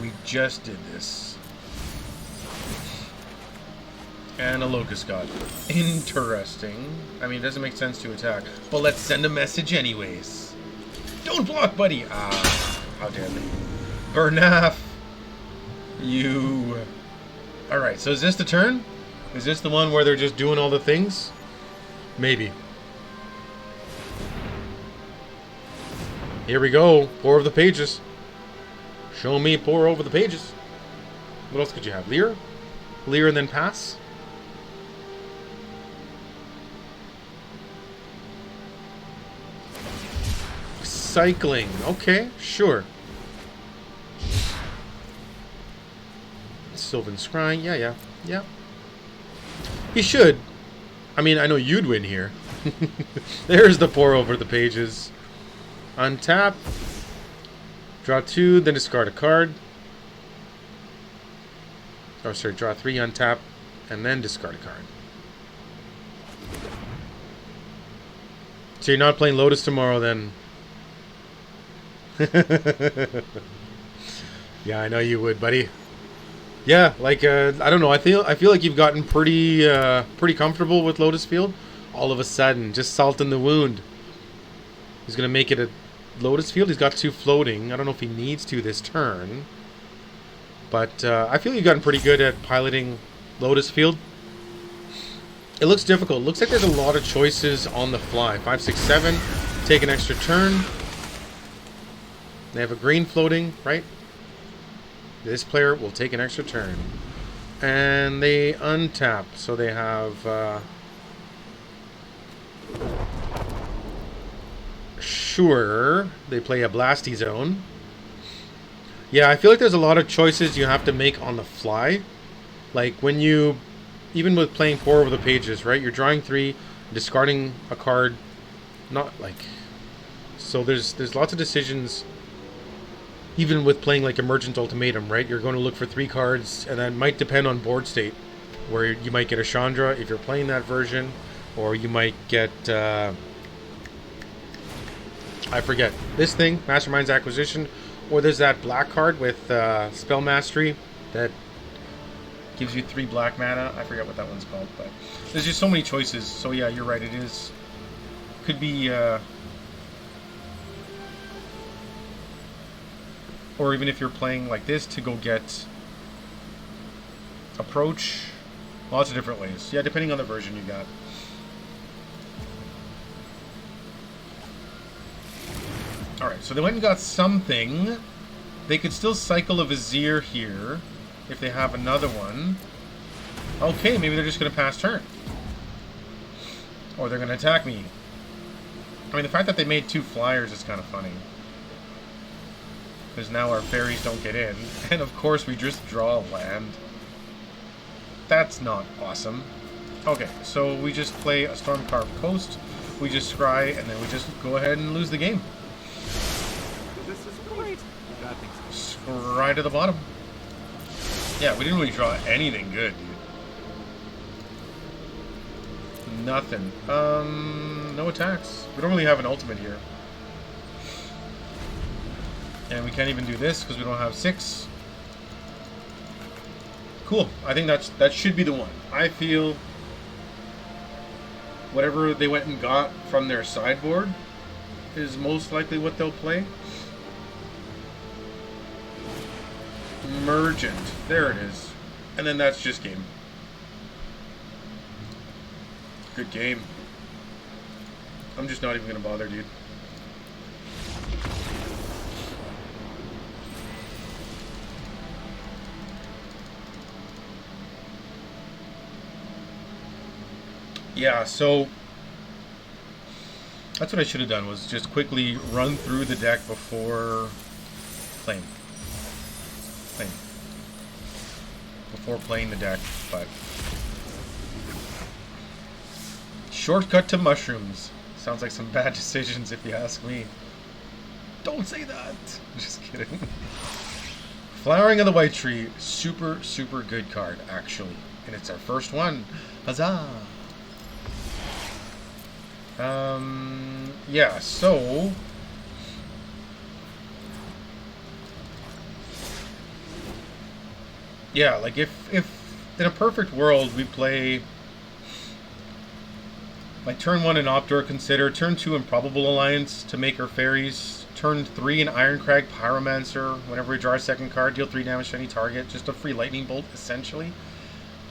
We just did this. And a Locust God. Interesting. I mean, it doesn't make sense to attack. But let's send a message anyways. Don't block, buddy! Ah, how dare they. Bernaf! You... Alright, so is this the turn? Is this the one where they're just doing all the things? Maybe. Here we go. Pour over the pages. Show me pour over the pages. What else could you have? Leer? Leer and then pass? Cycling. Okay, sure. Sylvan Scrying. Yeah. He should. I mean, I know you'd win here. There's the pour over the pages. Untap. Draw 2, then discard a card. Oh, sorry, draw 3, untap, and then discard a card. So you're not playing Lotus tomorrow, then? Yeah, I know you would, buddy. Yeah, like I don't know. I feel like you've gotten pretty comfortable with Lotus Field. All of a sudden, just salt in the wound. He's gonna make it a Lotus Field. He's got 2 floating. I don't know if he needs to this turn, but I feel you've gotten pretty good at piloting Lotus Field. It looks difficult. It looks like there's a lot of choices on the fly. 5, 6, 7. Take an extra turn. They have a green floating, right? This player will take an extra turn. And they untap. So they have... Sure. They play a Blasty Zone. Yeah, I feel like there's a lot of choices you have to make on the fly. Like when you... Even with playing 4 over the pages, right? You're drawing 3, discarding a card. Not like... So there's lots of decisions... Even with playing like Emergent Ultimatum, right? You're going to look for 3 cards, and that might depend on board state, where you might get a Chandra if you're playing that version, or you might get, I forget, this thing, Mastermind's Acquisition, or there's that black card with Spell Mastery that gives you 3 black mana. I forget what that one's called, but there's just so many choices. So yeah, you're right, it is, could be, or even if you're playing like this to go get approach, lots of different ways. Yeah, depending on the version you got. Alright, so they went and got something. They could still cycle a Vizier here if they have another one. Okay, maybe they're just going to pass turn. Or they're going to attack me. I mean, the fact that they made 2 flyers is kind of funny. Because now our fairies don't get in. And of course we just draw a land. That's not awesome. Okay, so we just play a Stormcarved Coast. We just scry, and then we just go ahead and lose the game.
This is great.
Scry to the bottom. Yeah, we didn't really draw anything good, dude. Nothing. No attacks. We don't really have an ultimate here. And we can't even do this because we don't have 6. Cool. I think that should be the one. I feel whatever they went and got from their sideboard is most likely what they'll play. Mergent. There it is. And then that's just game. Good game. I'm just not even going to bother, dude. Yeah, so that's what I should have done, was just quickly run through the deck before playing. Before playing the deck, but shortcut to mushrooms. Sounds like some bad decisions if you ask me. Don't say that. Just kidding. Flowering of the White Tree, super good card actually, and it's our first one. Huzzah! Yeah, so yeah, like if in a perfect world we play like turn 1 in Optor Consider, turn 2 Improbable Alliance to make our fairies, turn 3 in Ironcrag Pyromancer, whenever we draw our second card, deal 3 damage to any target, just a free lightning bolt essentially.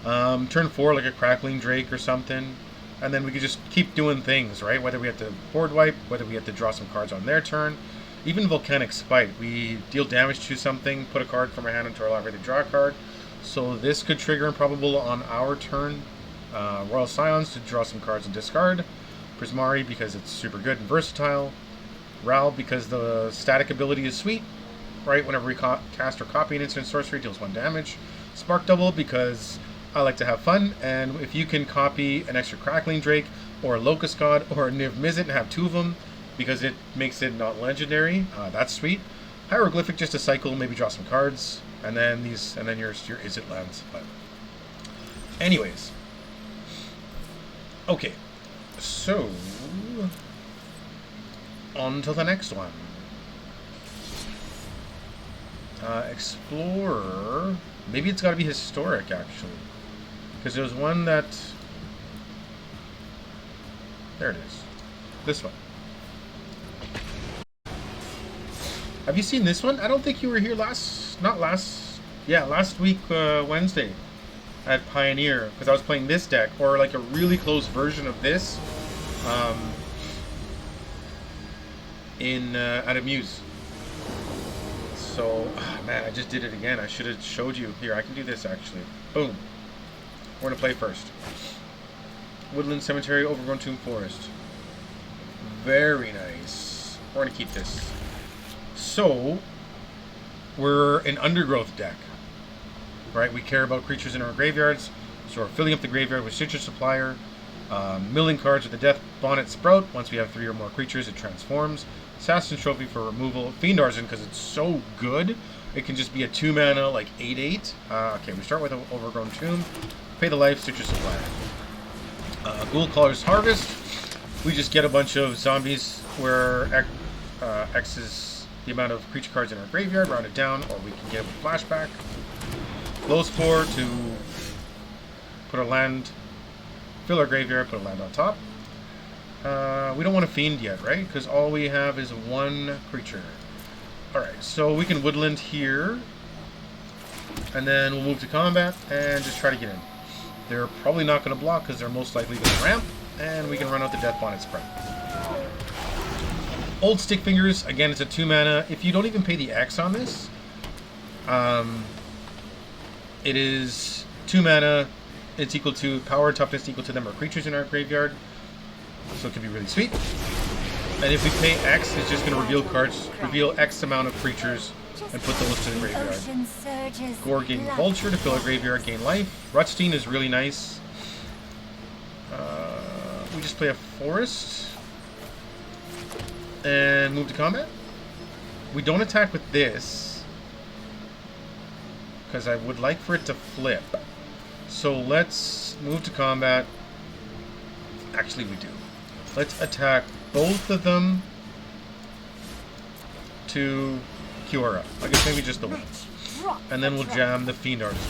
Turn 4 like a Crackling Drake or something. And then we could just keep doing things, right? Whether we have to board wipe, whether we have to draw some cards on their turn. Even Volcanic Spite. We deal damage to something, put a card from our hand into our library to draw a card. So this could trigger Improbable on our turn. Royal Scions to draw some cards and discard. Prismari because it's super good and versatile. Ral because the static ability is sweet, right? Whenever we cast or copy an instant sorcery, deals 1 damage. Spark Double because I like to have fun, and if you can copy an extra Crackling Drake, or a Locust God, or a Niv Mizzet and have 2 of them, because it makes it not legendary, that's sweet. Hieroglyphic just to cycle, maybe draw some cards, and then your Izzet lands. But anyways, okay, so on to the next one. Explorer. Maybe it's got to be historic actually. Because there's one that... There it is. This one. Have you seen this one? I don't think you were here last week, Wednesday at Pioneer. Because I was playing this deck, or like a really close version of this at Amuse. So, man, I just did it again. I should have showed you. Here, I can do this actually. Boom. We're going to play first. Woodland Cemetery, Overgrown Tomb Forest. Very nice. We're going to keep this. So, we're an Undergrowth deck. Right? We care about creatures in our graveyards. So we're filling up the graveyard with Citrus Supplier. Milling cards with the Death Bonnet Sprout. Once we have 3 or more creatures, it transforms. Assassin Trophy for removal. Fiend Artisan, because it's so good. It can just be a 2 mana, like 8/8. Okay, we start with an Overgrown Tomb. Pay the life, Citrus Supplier. Ghoul Caller's Harvest. We just get a bunch of zombies where X is the amount of creature cards in our graveyard, round it down, or we can get with Flashback. Glow Spore to put a land, fill our graveyard, put a land on top. We don't want a Fiend yet, right? Because all we have is 1 creature. Alright, so we can Woodland here. And then we'll move to combat and just try to get in. They're probably not going to block because they're most likely going to ramp. And we can run out the Death Bonnet Sprout. Old Stick Fingers, again, it's a 2 mana. If you don't even pay the X on this, it is 2 mana. It's equal to power, toughness equal to the number of creatures in our graveyard. So it can be really sweet. And if we pay X, it's just going to reveal X amount of creatures and put those to the graveyard. Gorging Vulture to fill a graveyard, gain life. Rutstein is really nice. We just play a Forest and move to combat. We don't attack with this because I would like for it to flip. So let's move to combat. Actually, we do. Let's attack both of them to Kiora. I guess maybe just the one. And then we'll jam the Fiend Artist.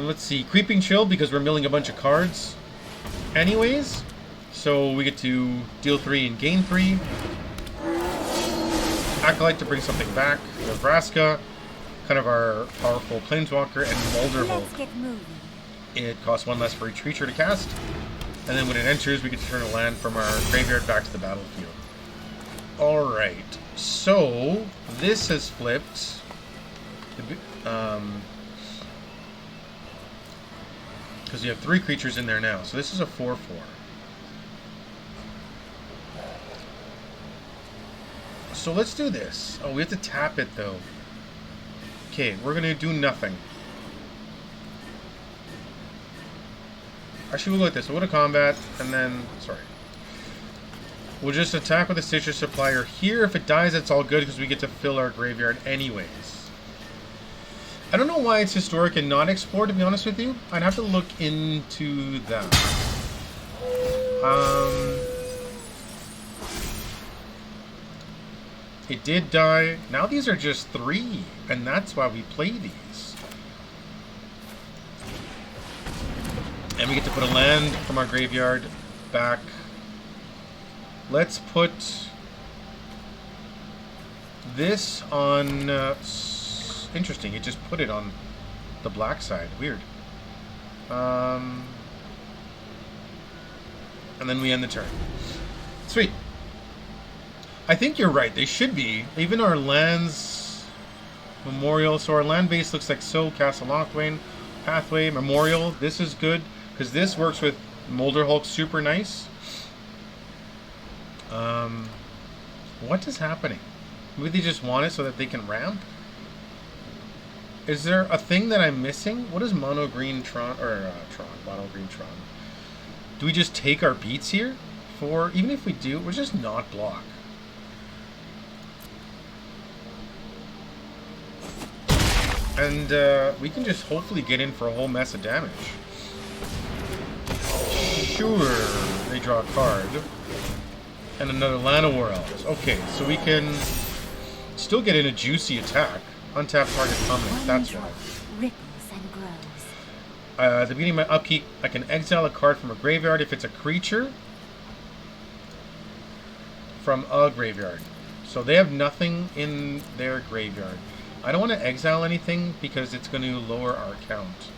Let's see. Creeping Chill, because we're milling a bunch of cards anyways. So we get to deal 3 and gain 3. Acolyte to bring something back. Nebraska, kind of our powerful Planeswalker, and Mulder Hulk.
Let's get moving.
It costs 1 less for each creature to cast. And then when it enters, we get to turn a land from our graveyard back to the battlefield. Alright. So, this has flipped. Because you have 3 creatures in there now. So this is a 4/4. So let's do this. Oh, we have to tap it though. Okay, we're gonna do nothing. Actually, we'll go like this. We'll go to combat, and then... Sorry. We'll just attack with a Stitcher Supplier here. If it dies, it's all good, because we get to fill our graveyard anyways. I don't know why it's historic and not explored, to be honest with you. I'd have to look into that. It did die. Now these are just 3, and that's why we play these. And we get to put a land from our graveyard back. Let's put this on... interesting, it just put it on the black side. Weird. And then we end the turn. Sweet. I think you're right. They should be. Even our lands... Memorial. So our land base looks like so. Castle Lochwain. Pathway. Memorial. This is good. Because this works with Mulder Hulk super nice. What is happening? Maybe they just want it so that they can ramp? Is there a thing that I'm missing? What is mono green Tron... Or, mono green Tron. Do we just take our beats here? Even if we do, we're just not block. And we can just hopefully get in for a whole mess of damage. Sure, they draw a card. And another Llanowar Elves. Okay, so we can still get in a juicy attack. Untap target permanent, that's why.
Ripples and grows.
At the beginning of my upkeep, I can exile a card from a graveyard if it's a creature from a graveyard. So they have nothing in their graveyard. I don't want to exile anything because it's going to lower our count.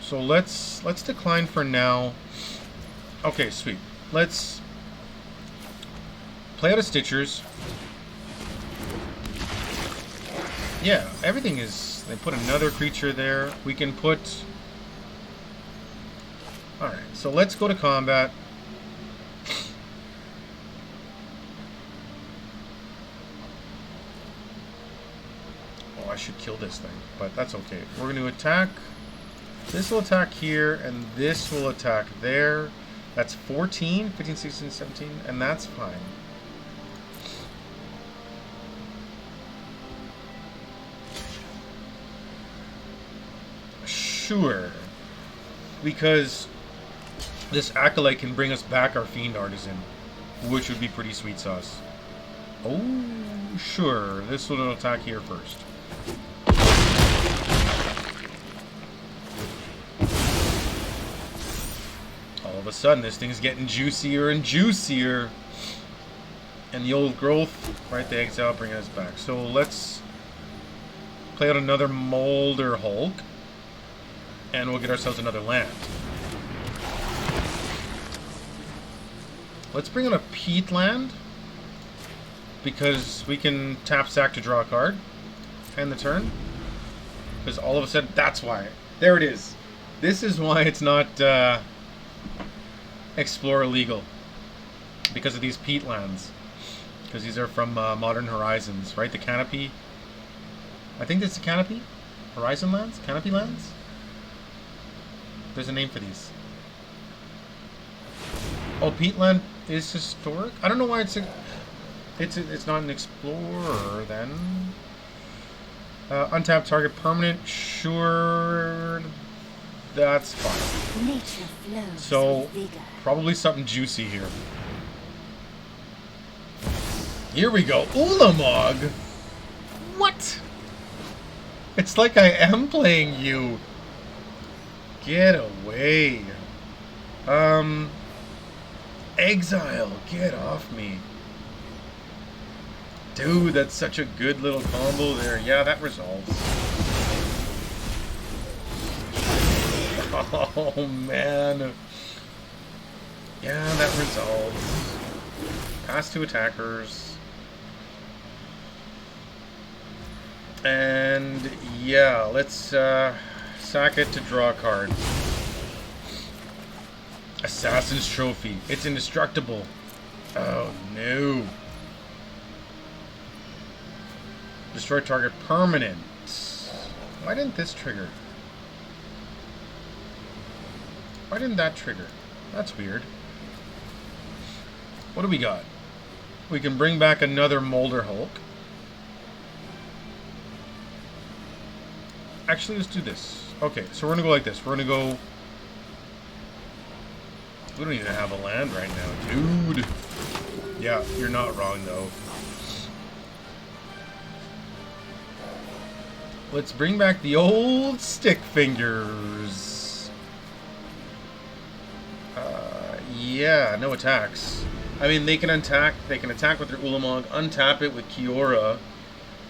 So let's decline for now. Okay, sweet. Let's play out of Stitchers. Yeah, everything is... They put another creature there. We can put... Alright, so let's go to combat. Oh, I should kill this thing, but that's okay. We're going to attack. This will attack here, and this will attack there. That's 14, 15, 16, 17, and that's fine. Sure. Because this Acolyte can bring us back our Fiend Artisan, which would be pretty sweet sauce. Oh, sure. This will attack here first. All of a sudden, this thing's getting juicier and juicier. And the old growth, right, the exile, bringing us back. So let's play out another Mulder Hulk. And we'll get ourselves another land. Let's bring in a Peat land. Because we can tap sack to draw a card. End the turn. Because all of a sudden, that's why. There it is. This is why it's not Explorer legal. Because of these Peat lands. Because these are from Modern Horizons, right? The Canopy. I think that's the Canopy? Horizon lands? Canopy lands? There's a name for these. Oh, peatland is historic? I don't know why it's not an explorer then. Untapped target permanent. Sure. That's fine.
Nature flows
So,
with vigor.
probably something juicy here. Here we go. Ulamog! What? It's like I am playing you. Get away. Exile. Get off me. Dude, that's such a good little combo there. Yeah, that resolves. Oh, man. Yeah, that resolves. Pass to attackers. And, yeah, let's sack it to draw a card. Assassin's Trophy. It's indestructible. Oh, no. Destroy target permanent. Why didn't this trigger? Why didn't that trigger? That's weird. What do we got? We can bring back another Molder Hulk. Actually, let's do this. Okay, so we're going to go like this. We're going to go... We don't even have a land right now, dude. Yeah, you're not wrong, though. Let's bring back the old stick fingers. Yeah, no attacks. I mean, they can attack. They can attack with their Ulamog, untap it with Kiora.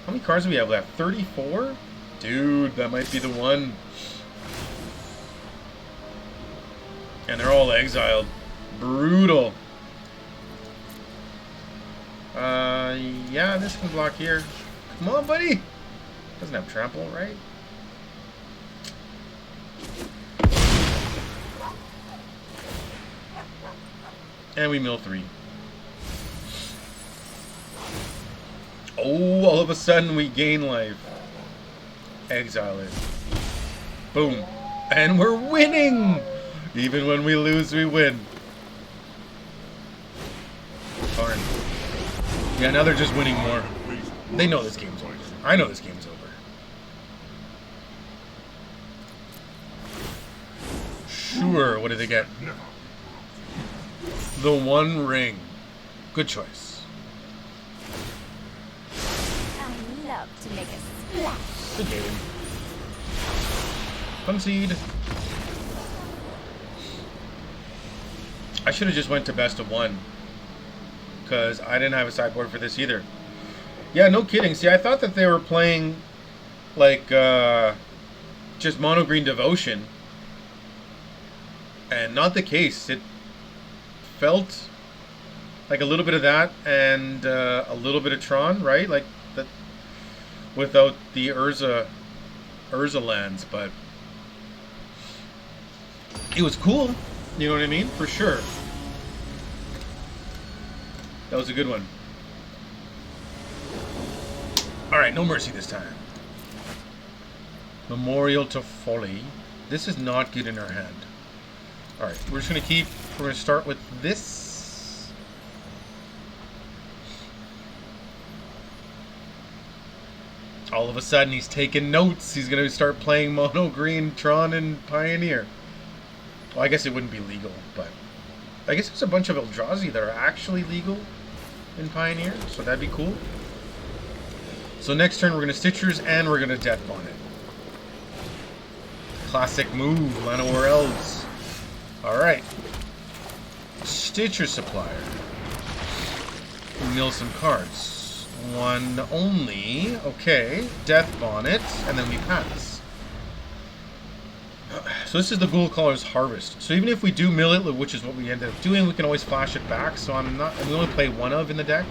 How many cards do we have left? 34? Dude, that might be the one. And they're all exiled. Brutal. Yeah, this can block here. Come on, buddy. Doesn't have trample, right? And we mill 3. Oh, all of a sudden we gain life. Exile it. Boom. And we're winning! Even when we lose, we win. Darn. Yeah, now they're just winning more. They know this game's over. I know this game's over. Sure, what did they get? The One Ring. Good choice.
I love to make a splash.
Good game. Concede. I should have just went to best of 1. Because I didn't have a sideboard for this either. Yeah, no kidding. See, I thought that they were playing like just mono green devotion. And not the case. It felt like a little bit of that and a little bit of Tron, right? Like that without the Urza lands, but it was cool. You know what I mean? For sure. That was a good one. Alright, no mercy this time. Memorial to Folly. This is not good in our hand. Alright, we're just going to start with this. All of a sudden he's taking notes. He's going to start playing mono green, Tron, and Pioneer. Well, I guess it wouldn't be legal, but I guess there's a bunch of Eldrazi that are actually legal in Pioneer, so that'd be cool. So next turn we're going to Stitchers and we're going to Death Bonnet. Classic move, Llanowar Elves. Alright. Stitcher Supplier. Mill some cards. 1 only. Okay. Death Bonnet, and then we pass. So this is the Ghoul Caller's Harvest. So even if we do mill it, which is what we ended up doing, we can always flash it back. So I'm not. And we only play 1 of in the deck.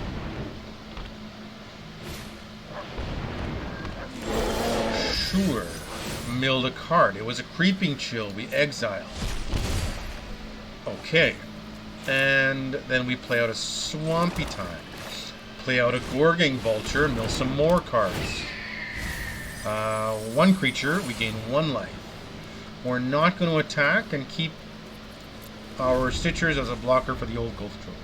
Sure. Milled a card. It was a Creeping Chill. We exile. Okay. And then we play out a Swampy Time. Play out a Gorging Vulture. Mill some more cards. 1 creature. We gain 1 life. We're not going to attack and keep our Stitchers as a blocker for the old Gulf Troll.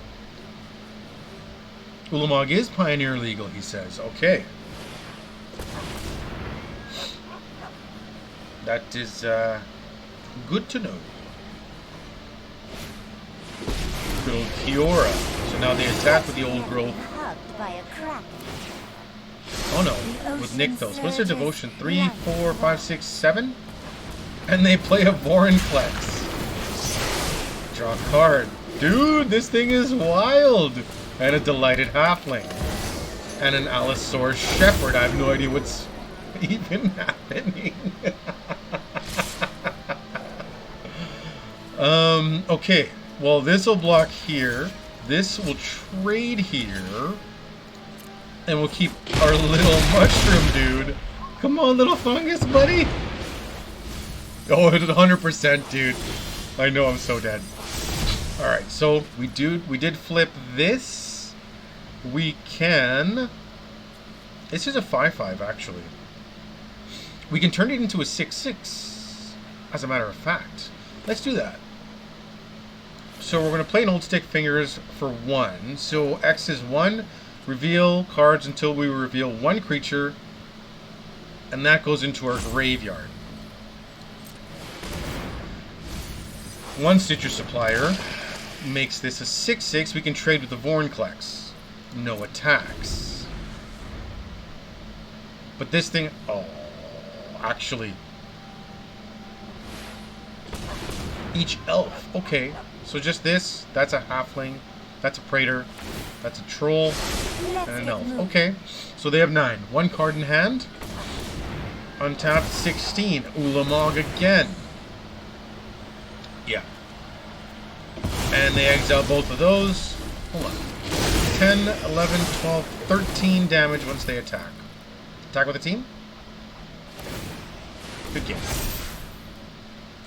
Ulamog is Pioneer legal, he says. Okay. That is good to know. Good old Kiora. So now they attack with the old growth.
Hugged by a kraken.
Oh no, with Nykthos. What's their devotion? 3, 4, 5, 6, 7? And they play a Vorinclex. Draw a card. Dude, this thing is wild! And a Delighted Halfling. And an Allosaurus Shepherd. I have no idea what's even happening. Okay. Well, this will block here. This will trade here. And we'll keep our little mushroom dude. Come on, little fungus buddy. Oh, 100%, dude. I know I'm so dead. Alright, so we did flip this. We can... This is a 5-5, actually. We can turn it into a 6-6, as a matter of fact. Let's do that. So we're going to play an Old Stick Fingers for 1. So X is 1. Reveal cards until we reveal 1 creature. And that goes into our graveyard. 1 Stitcher Supplier makes this a 6-6. We can trade with the Vorinclex. No attacks. But this thing... Oh, actually... Each elf. Okay. So just this. That's a halfling. That's a praetor. That's a troll. And an elf. Okay. So they have 9. 1 card in hand. Untapped 16. Ulamog again. Yeah. And they exile both of those. Hold on. 10, 11, 12, 13 damage once they attack. Attack with a team? Good game.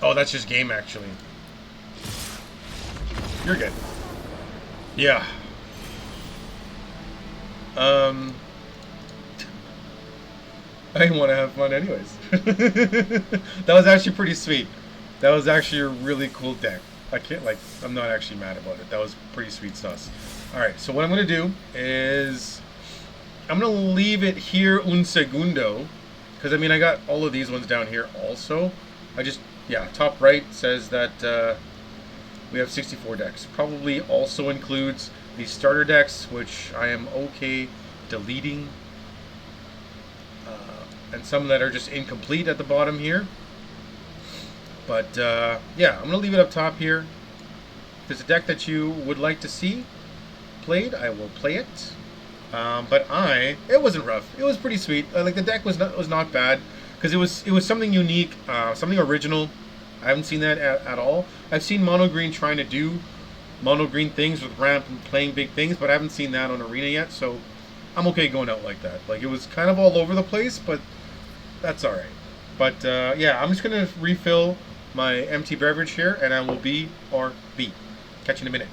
Oh, that's just game, actually. You're good. Yeah. I didn't want to have fun anyways. That was actually pretty sweet. That was actually a really cool deck. I'm not actually mad about it. That was pretty sweet sauce. Alright, so what I'm going to do is... I'm going to leave it here un segundo. Because, I mean, I got all of these ones down here also. Yeah, top right says that we have 64 decks. Probably also includes the starter decks, which I am okay deleting. And some that are just incomplete at the bottom here. But, yeah, I'm going to leave it up top here. If there's a deck that you would like to see played, I will play it. But it wasn't rough. It was pretty sweet. Like, the deck was not bad. Because it was something unique, something original. I haven't seen that at all. I've seen Mono Green trying to do Mono Green things with ramp and playing big things, but I haven't seen that on Arena yet, so I'm okay going out like that. Like, it was kind of all over the place, but that's alright. But, yeah, I'm just going to refill my empty beverage here, and I will be RB. Catch you in a minute.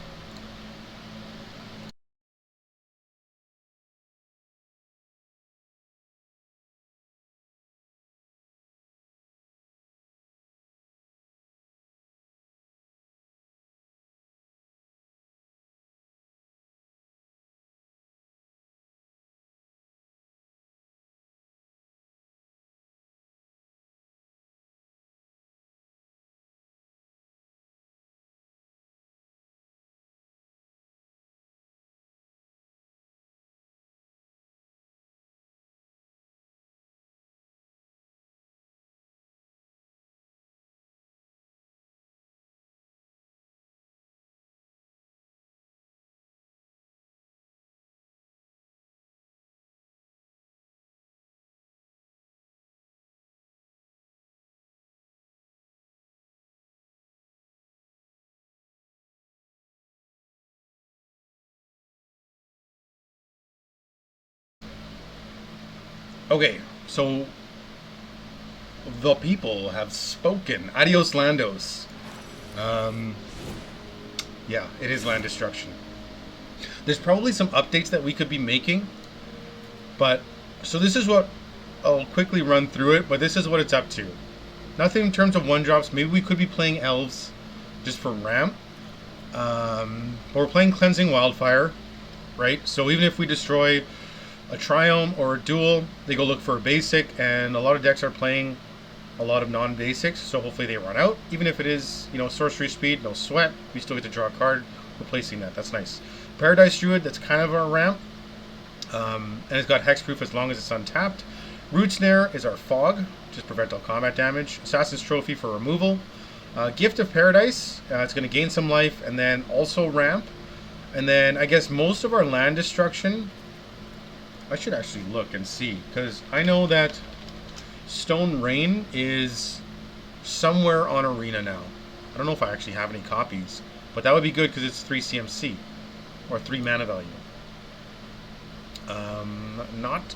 Okay, so the people have spoken. Adios, Landos. Yeah, it is land destruction. There's probably some updates that we could be making, but so this is what I'll quickly run through it. But this is what it's up to. Nothing in terms of 1-drops. Maybe we could be playing elves just for ramp. But we're playing Cleansing Wildfire, right? So even if we destroy a Triome or a Duel, they go look for a basic, and a lot of decks are playing a lot of non-basics, so hopefully they run out. Even if it is, you know, sorcery speed, no sweat, we still get to draw a card replacing that. That's nice. Paradise Druid, that's kind of our ramp. And it's got hexproof as long as it's untapped. Root Snare is our fog, just prevent all combat damage. Assassin's Trophy for removal. Gift of Paradise, it's going to gain some life and then also ramp. And then I guess most of our land destruction, I should actually look and see, because I know that Stone Rain is somewhere on Arena now. I don't know if I actually have any copies, but that would be good because it's 3 CMC or 3 mana value. Not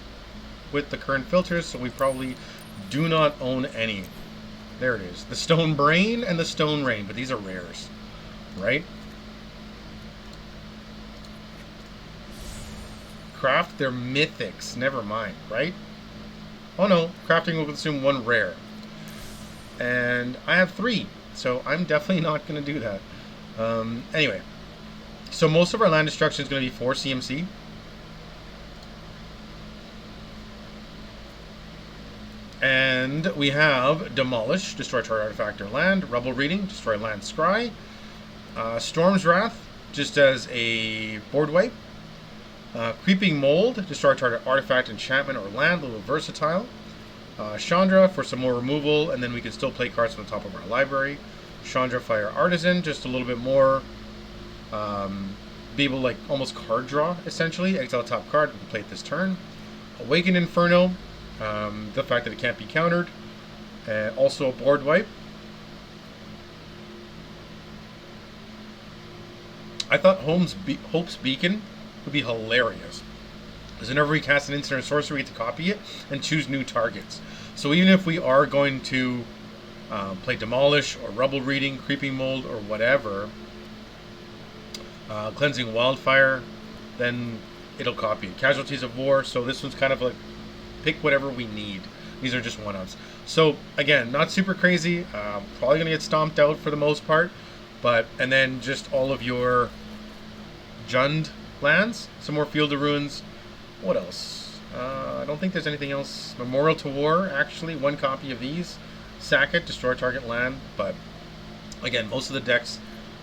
with the current filters, so we probably do not own any. There it is. The Stone Brain and the Stone Rain, but these are rares, right? Craft, they're mythics. Never mind, right? Oh no, crafting will consume 1 rare. And I have 3, so I'm definitely not going to do that. Anyway, so most of our land destruction is going to be 4 CMC. And we have Demolish, destroy target artifact or land. Rebel Reading, destroy land scry. Storm's Wrath, just as a board wipe. Creeping Mold, destroy target artifact, enchantment, or land, a little versatile. Chandra for some more removal, and then we can still play cards from the top of our library. Chandra Fire Artisan, just a little bit more. Be able to, like, almost card draw, essentially. Exile top card, we can play it this turn. Awakened Inferno, the fact that it can't be countered. And also a board wipe. I thought Hope's Beacon would be hilarious, because whenever we cast an instant or sorcery, we get to copy it and choose new targets. So even if we are going to play Demolish or Rebel Reading, Creeping Mold, or whatever, Cleansing Wildfire, then it'll copy it. Casualties of War, so this one's kind of like pick whatever we need. These are just one-offs. So again, not super crazy. Probably going to get stomped out for the most part, and then just all of your Jund lands, some more Field of Ruins. What else? I don't think there's anything else. Memorial to War, actually, 1 copy of these. Sack it, destroy target land. But again, most of the decks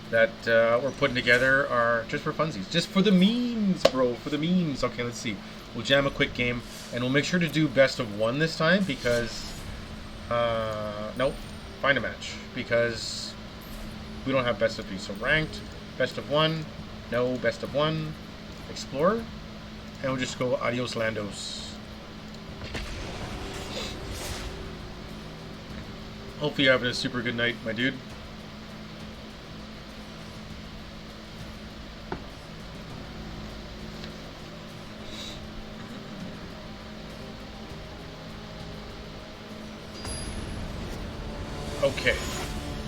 that we're putting together are just for funsies, just for the memes, bro, for the memes. Okay, let's see. We'll jam a quick game, and we'll make sure to do best of 1 this time, because nope, find a match, because we don't have best of 3. So ranked, best of 1, no, best of 1. Explorer, and we'll just go adios Landos. Hopefully you're having a super good night, my dude. Okay,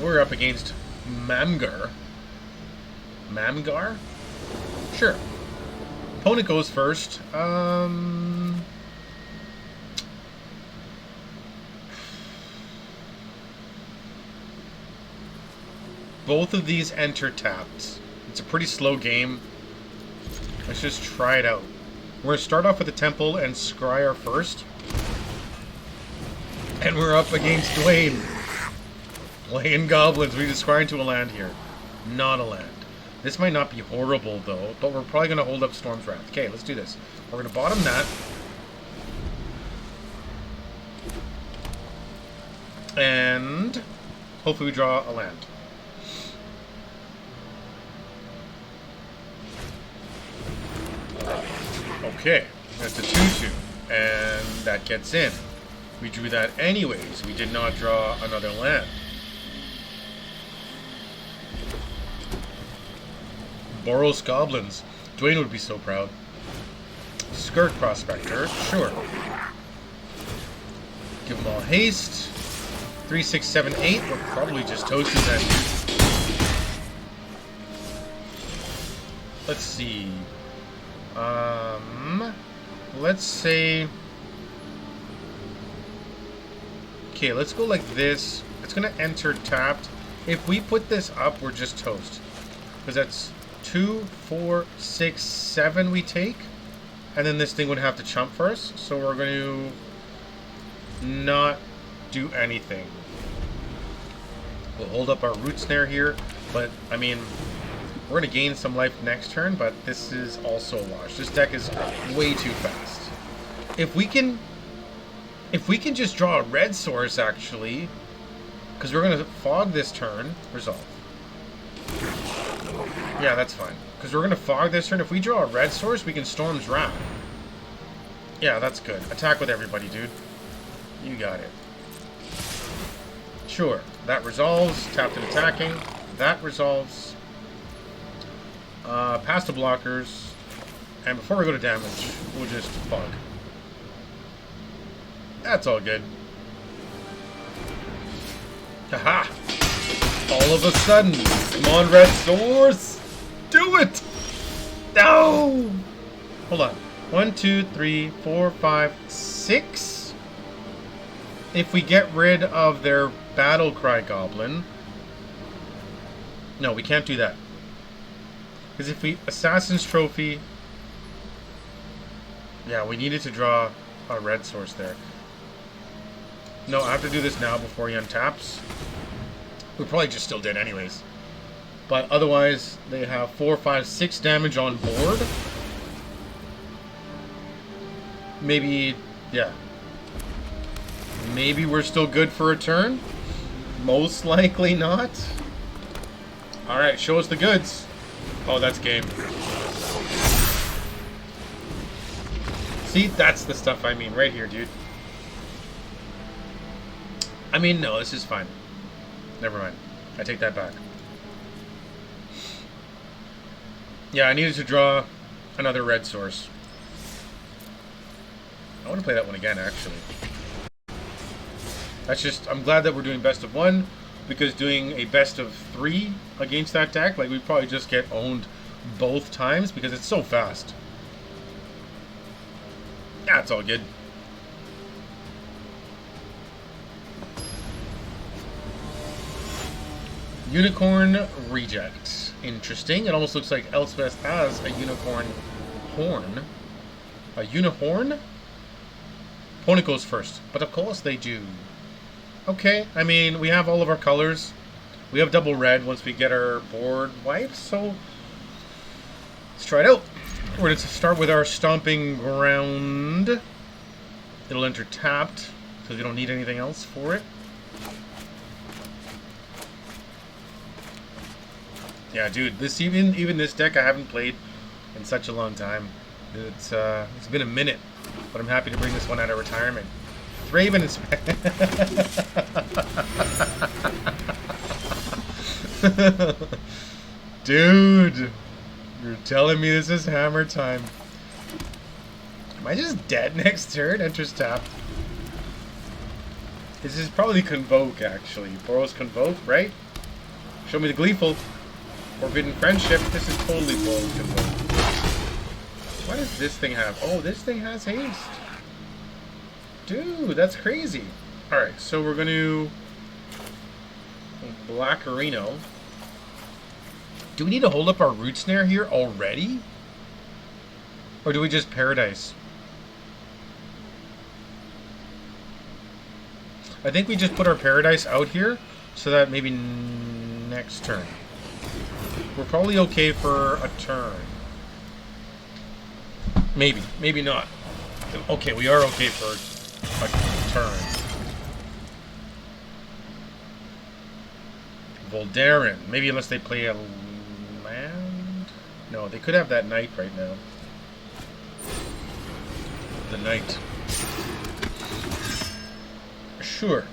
we're up against Mamgar. Mamgar? Sure. Opponent goes first. Both of these enter tapped. It's a pretty slow game. Let's just try it out. We're going to start off with the Temple and scry our first. And we're up against Dwayne. Playing Goblins. We just scry into a land here. Not a land. This might not be horrible, though, but we're probably going to hold up Storm's Wrath. Okay, let's do this. We're going to bottom that. And hopefully we draw a land. Okay, that's a 2-2. And that gets in. We drew that anyways. We did not draw another land. Boros Goblins. Dwayne would be so proud. Skirt Prospector. Sure. Give them all haste. 3, 6, 7, 8. We're probably just toasting that dude. Let's see. Let's say... Okay, let's go like this. It's going to enter tapped. If we put this up, we're just toast. Because that's 2, 4, 6, 7 we take. And then this thing would have to chump for us. So we're going to not do anything. We'll hold up our root snare here. But, I mean, we're going to gain some life next turn. But this is also a wash. This deck is way too fast. If we can just draw a red source, actually, because we're going to fog this turn, resolve. Yeah, that's fine. Because we're going to fog this turn. If we draw a red source, we can Storm's Wrath. Yeah, that's good. Attack with everybody, dude. You got it. Sure. That resolves. Tapped and attacking. That resolves. Past the blockers. And before we go to damage, we'll just fog. That's all good. Haha! All of a sudden, come on, red source! Do it! No! Hold on. 1, 2, 3, 4, 5, 6. If we get rid of their Battle Cry Goblin. No, we can't do that. Because if we Assassin's Trophy. Yeah, we needed to draw a red source there. No, I have to do this now before he untaps. We probably just still did anyways. But otherwise, they have 4, 5, 6 damage on board. Maybe, yeah. Maybe we're still good for a turn. Most likely not. Alright, show us the goods. Oh, that's game. See, that's the stuff I mean right here, dude. I mean, no, this is fine. Never mind. I take that back. Yeah, I needed to draw another red source. I want to play that one again, actually. That's just... I'm glad that we're doing best of 1, because doing a best of 3 against that deck, like, we'd probably just get owned both times, because it's so fast. Yeah, it's all good. Unicorn Reject. Interesting. It almost looks like Elspeth has a unicorn horn. A unihorn? Opponent goes first. But of course they do. Okay, I mean, we have all of our colors. We have double red once we get our board wiped, so let's try it out. We're going to start with our Stomping Ground. It'll enter tapped, because we don't need anything else for it. Yeah, dude, this even this deck I haven't played in such a long time. It's been a minute, but I'm happy to bring this one out of retirement. Thraven is dude, you're telling me this is hammer time. Am I just dead next turn? Enters tap. This is probably Convoke, actually. Boros Convoke, right? Show me the Gleeful. Forbidden Friendship. This is totally Boros Convoke. What does this thing have? Oh, this thing has haste. Dude, that's crazy. Alright, so we're going to Black Arena. Do we need to hold up our Root Snare here already? Or do we just Paradise? I think we just put our Paradise out here so that maybe next turn. We're probably okay for a turn. Maybe. Maybe not. Okay, we are okay for a turn. Voldaren. Maybe unless they play a land? No, they could have that knight right now. The knight. Sure.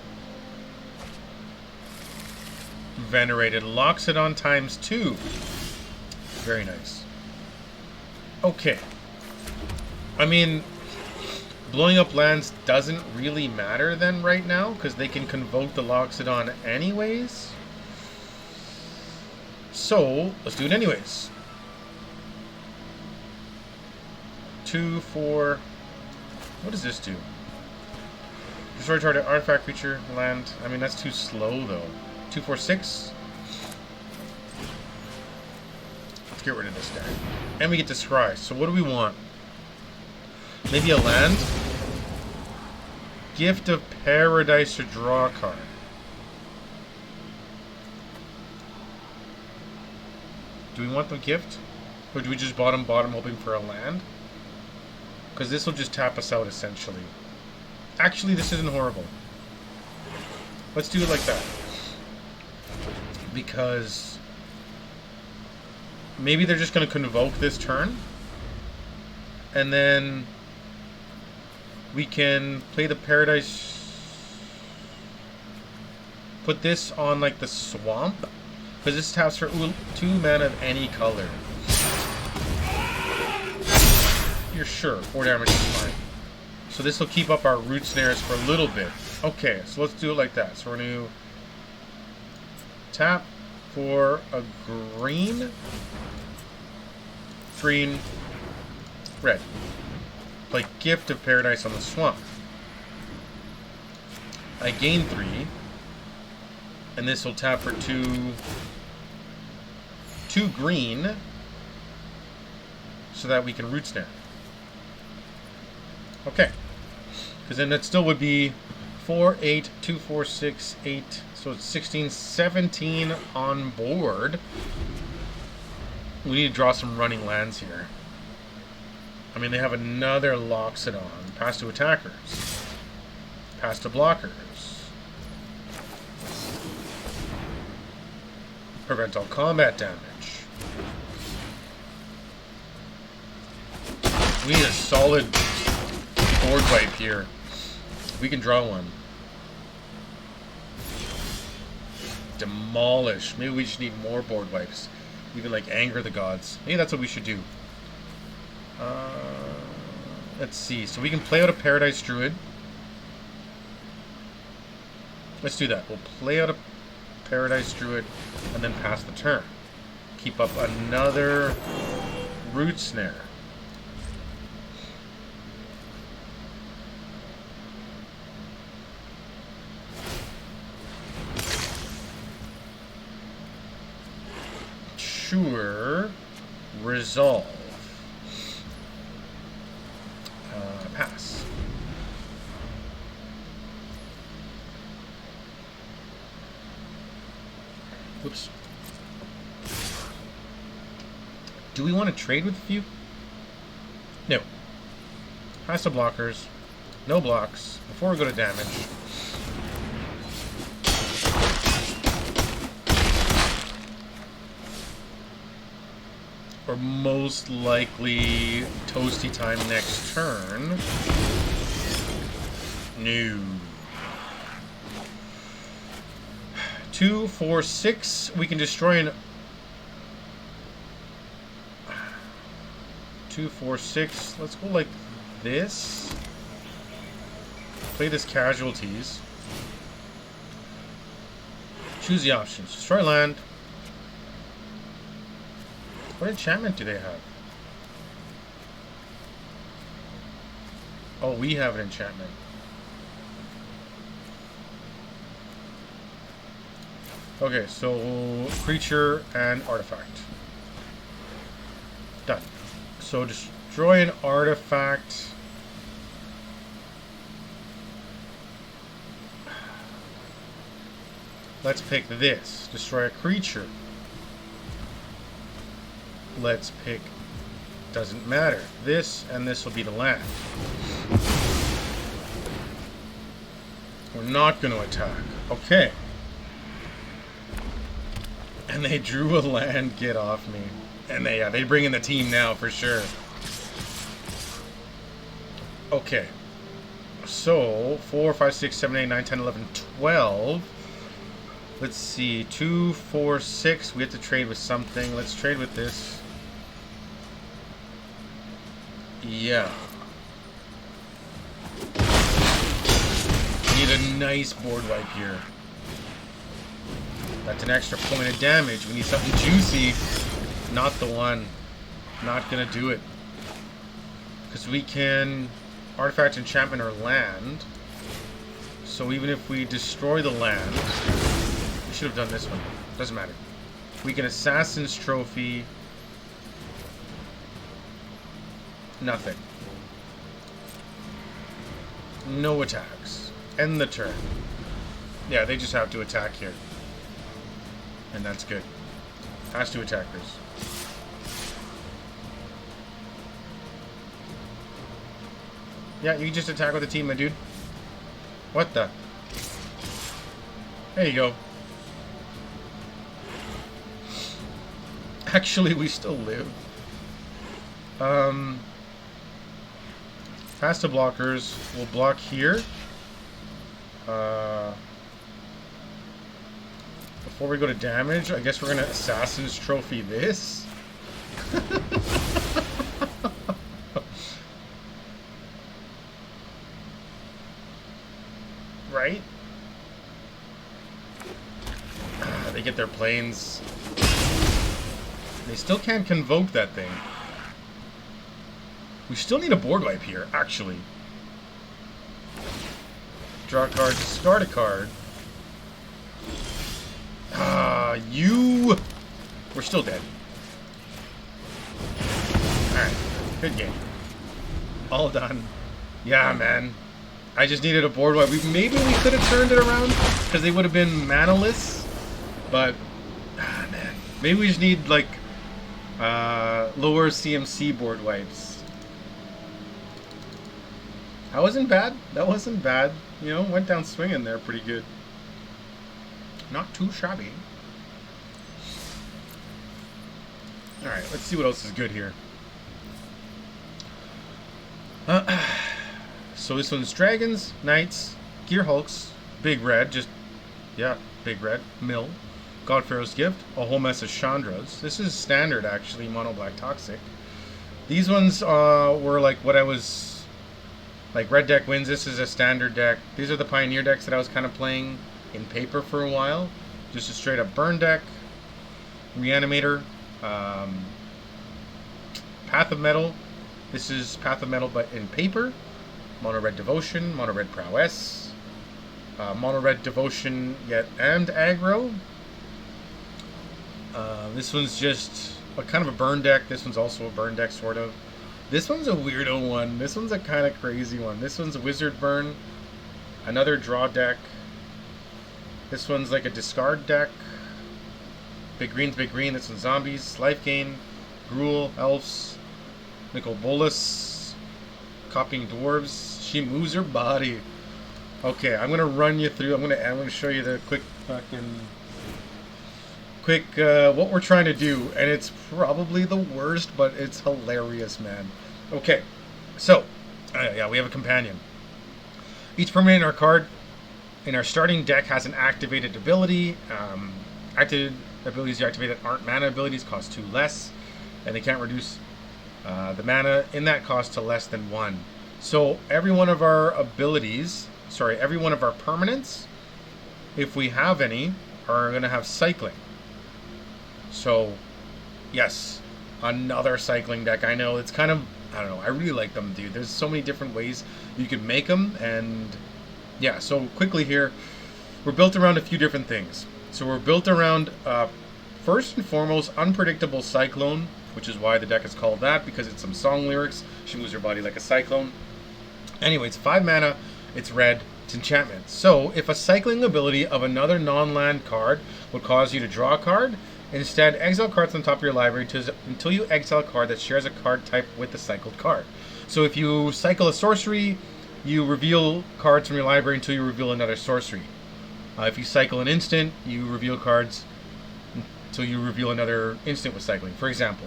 Venerated. Loxodon ×2. Very nice. Okay. I mean, blowing up lands doesn't really matter then right now, because they can convoke the Loxodon anyways. So, let's do it anyways. 2, 4... What does this do? Destroy target artifact, creature, land. I mean, that's too slow, though. 2, 4, 6. Let's get rid of this guy. And we get to scry. So what do we want? Maybe a land? Gift of Paradise to draw a card. Do we want the gift? Or do we just bottom hoping for a land? Because this will just tap us out essentially. Actually, this isn't horrible. Let's do it like that. Because maybe they're just going to convoke this turn. And then we can play the Paradise. Put this on like the swamp. Because this taps for 2 mana of any color. You're sure 4 damage is fine. So this will keep up our root snares for a little bit. Okay, so let's do it like that. So we're going to tap for a green, red. Play Gift of Paradise on the swamp. I gain 3, and this will tap for 2 green, so that we can root snare. Okay, because then that still would be 4, 8, 2, 4, 6, 8. So it's 16, 17 on board. We need to draw some running lands here. I mean, they have another Loxodon. Pass to attackers. Pass to blockers. Prevent all combat damage. We need a solid board wipe here. We can draw one. Demolish. Maybe we just need more board wipes. Even like Anger the Gods. Maybe that's what we should do. Let's see. So we can play out a Paradise Druid. Let's do that. We'll play out a Paradise Druid and then pass the turn. Keep up another Root Snare. Sure. Resolve. Pass. Whoops. Do we want to trade with a few? No. Pass to blockers. No blocks. Before we go to damage. Or most likely toasty time next turn. No. 2, 4, 6. We can destroy an 2, 4, 6. Let's go like this. Play this casualties. Choose the options. Destroy land. What enchantment do they have? Oh, we have an enchantment. Okay, so creature and artifact. Done. So destroy an artifact. Let's pick this. Destroy a creature. Let's pick, doesn't matter, this, and this will be the land. We're not going to attack. Okay. And they drew a land, get off me. And they bring in the team now for sure. Okay. So, 4, 5, 6, 7, 8, 9, 10, 11, 12. Let's see, 2, 4, 6. We have to trade with something. Let's trade with this. Yeah. Need a nice board wipe here. That's an extra point of damage. We need something juicy. Not the one. Not gonna do it. Because we can artifact, enchantment, or land. So even if we destroy the land, we should have done this one. Doesn't matter. We can Assassin's Trophy Nothing. No attacks. End the turn. Yeah, they just have to attack here. And that's good. Has two attackers. Yeah, you can just attack with a team, my dude. What the? There you go. Actually, we still live. Pass to blockers. We'll block here. Before we go to damage, I guess we're gonna Assassin's Trophy this. Right? They get their planes. They still can't convoke that thing. We still need a board wipe here, actually. Draw a card, discard a card. You... We're still dead. Alright, good game. All done. Yeah, man. I just needed a board wipe. Maybe we could have turned it around, because they would have been mana-less. But, man. Maybe we just need, like, lower CMC board wipes. That wasn't bad. That wasn't bad. You know, went down swinging there pretty good. Not too shabby. Alright, let's see what else is good here. So this one's Dragons, Knights, Gear Hulks, Big Red, just, yeah, Big Red, Mill, God Pharaoh's Gift, a whole mess of Chandras. This is standard, actually, Mono Black Toxic. These ones were like what I was, like Red deck wins. This is a standard deck. These are the Pioneer decks that I was kind of playing in paper for a while. Just a straight up burn deck, Reanimator, Path of Metal. This is Path of Metal but in paper. Mono Red Devotion, Mono Red Prowess, Mono Red Devotion yet and aggro. This one's just a kind of a burn deck. This one's also a burn deck, sort of. This one's a weirdo one. This one's a kind of crazy one. This one's a Wizard Burn, another draw deck. This one's like a discard deck. Big green's big green. This one's zombies, life gain, Gruul, elves, Nicol Bolas, copying dwarves. She moves her body. Okay, I'm gonna run you through. I'm gonna show you the quick what we're trying to do, and it's probably the worst, but it's hilarious, man. Okay, so yeah, we have a companion. Each permanent in our card in our starting deck has an activated ability. Activated abilities you activate that aren't mana abilities cost 2 less, and they can't reduce the mana in that cost to less than 1. So every one of our abilities, every one of our permanents, if we have any, are going to have cycling. So, yes, another cycling deck. I know, it's kind of, I don't know, I really like them, dude. There's so many different ways you can make them, and yeah, so quickly here, we're built around a few different things. So we're built around, first and foremost, Unpredictable Cyclone, which is why the deck is called that, because it's some song lyrics. She moves her body like a cyclone. Anyway, it's 5 mana, it's red, it's enchantment. So, if a cycling ability of another non-land card would cause you to draw a card, instead exile cards on top of your library until you exile a card that shares a card type with the cycled card. So if you cycle a sorcery, you reveal cards from your library until you reveal another sorcery. If you cycle an instant, you reveal cards until you reveal another instant with cycling, for example.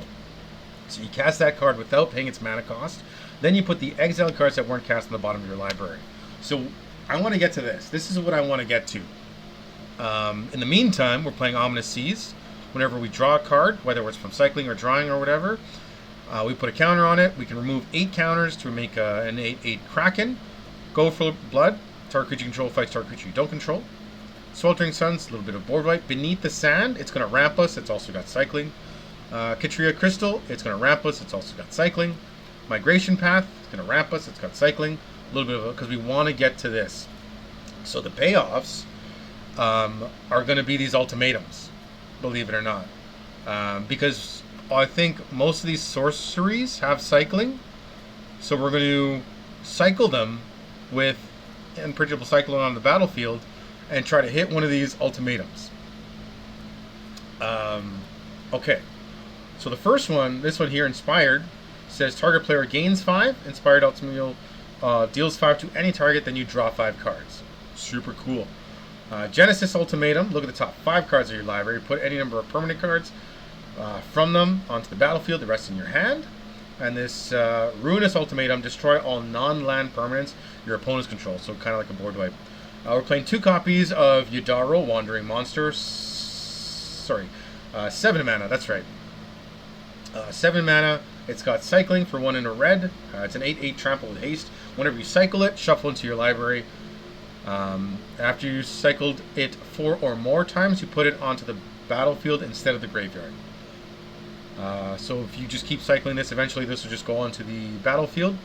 So you cast that card without paying its mana cost. Then you put the exiled cards that weren't cast on the bottom of your library. So I want to get to this. This is what I want to get to. In the meantime, we're playing Ominous Seas. Whenever we draw a card, whether it's from cycling or drawing or whatever, we put a counter on it. We can remove 8 counters to make an 8/8 Kraken. Go for blood. Target creature you control fights target creature you don't control. Sweltering Suns, a little bit of board wipe. Beneath the Sand, it's going to ramp us. It's also got cycling. Katria Crystal, it's going to ramp us. It's also got cycling. Migration Path, it's going to ramp us. It's got cycling. A little bit of it, because we want to get to this. So the payoffs are going to be these ultimatums, believe it or not. Because I think most of these sorceries have cycling. So we're going to cycle them with Unpredictable Cyclone on the battlefield and try to hit one of these ultimatums. Okay. So the first one, this one here, Inspired, says target player gains 5. Inspired ultimatum deals 5 to any target, then you draw 5 cards. Super cool. Genesis Ultimatum, look at the top 5 cards of your library. Put any number of permanent cards from them onto the battlefield, the rest in your hand. And this Ruinous Ultimatum, destroy all non-land permanents your opponents control. So kind of like a board wipe. We're playing 2 copies of Yadaro, Wandering Monster. 7 mana, that's right. 7 mana. It's got Cycling for 1 in a red. It's an 8/8 trample with haste. Whenever you cycle it, shuffle into your library. After you cycled it 4 or more times, you put it onto the battlefield instead of the graveyard. So if you just keep cycling this, eventually this will just go onto the battlefield.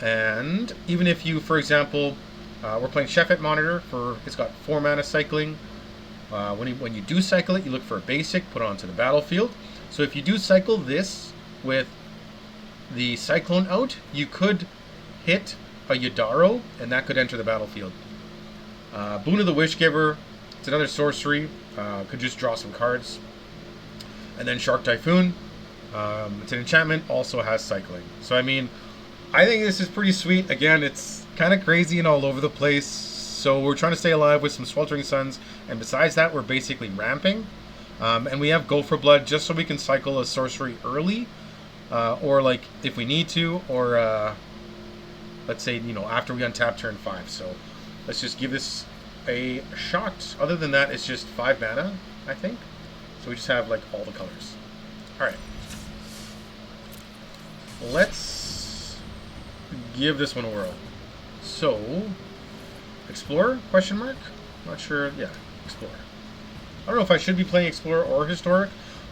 And even if you, for example, we're playing Shefet Monitor for, it's got 4 mana cycling. When you do cycle it, you look for a basic, put it onto the battlefield. So if you do cycle this with the Cyclone out, you could hit a Yadaro, and that could enter the battlefield. Boon of the Wishgiver, it's another sorcery, could just draw some cards. And then Shark Typhoon, it's an enchantment, also has cycling. So I mean, I think this is pretty sweet. Again, it's kind of crazy and all over the place. So we're trying to stay alive with some Sweltering Suns, and besides that, we're basically ramping. And we have Go for Blood just so we can cycle a sorcery early, or like if we need to, or let's say, you know, after we untap turn 5. So let's just give this a shot. Other than that, it's just 5 mana, I think. So we just have like all the colors. Alright. Let's give this one a whirl. So, Explorer? Question mark? Not sure. Yeah, Explorer. I don't know if I should be playing Explorer or Historic,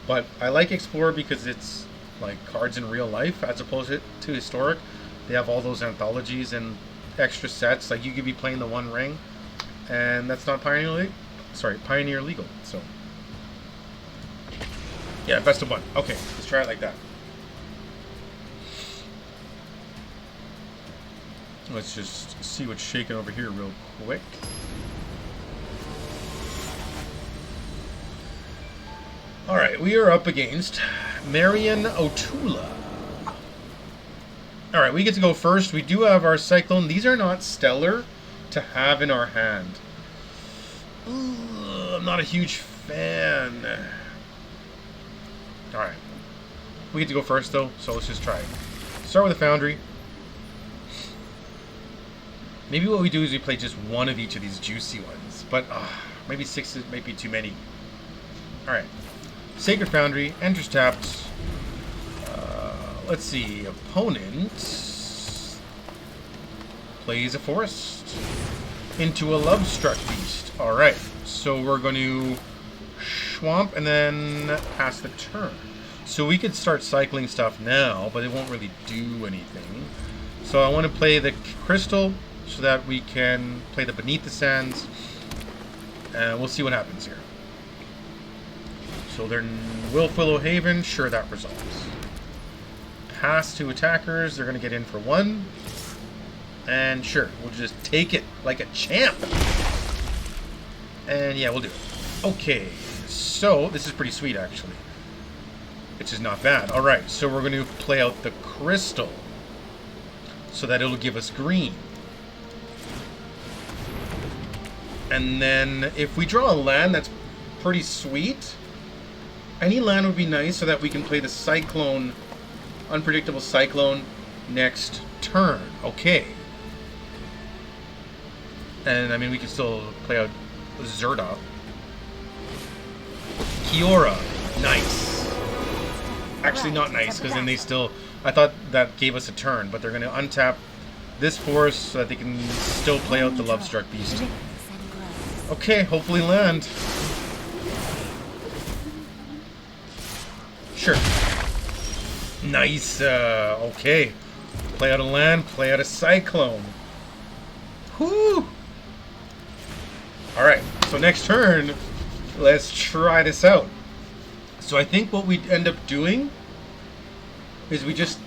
but I like Explorer because it's like cards in real life as opposed to Historic. They have all those anthologies and extra sets. Like you could be playing the One Ring, and that's not Pioneer legal. So yeah, best of 1. Okay, let's try it like that. Let's just see what's shaking over here real quick. Alright, we are up against Marion O'Tula. Alright, we get to go first. We do have our Cyclone. These are not stellar to have in our hand. Ooh, I'm not a huge fan. Alright. We get to go first, though, so let's just try it. Start with a Foundry. Maybe what we do is we play just one of each of these juicy ones. But maybe 6 might be too many. Alright. Sacred Foundry. Enters tapped. Let's see. Opponent plays a Forest into a Lovestruck Beast. Alright. So we're going to Swamp and then pass the turn. So we could start cycling stuff now, but it won't really do anything. So I want to play the Crystal so that we can play the Beneath the Sands, and we'll see what happens here. So they're Willow Haven, sure, that resolves. Pass to attackers, they're going to get in for 1. And sure, we'll just take it like a champ. And yeah, we'll do it. Okay, so this is pretty sweet actually. Which is not bad. Alright, so we're going to play out the Crystal so that it'll give us green. And then if we draw a land, that's pretty sweet. Any land would be nice so that we can play the Cyclone, Unpredictable Cyclone next turn. Okay. And I mean, we can still play out Zerda. Kiora. Nice. Actually not nice, because then they still... I thought that gave us a turn, but they're going to untap this forest so that they can still play out the Lovestruck Beast. Okay, hopefully land. Sure. Nice. Okay. Play out a land, play out a Cyclone. Whoo! Alright, so next turn, let's try this out. So I think what we end up doing is we just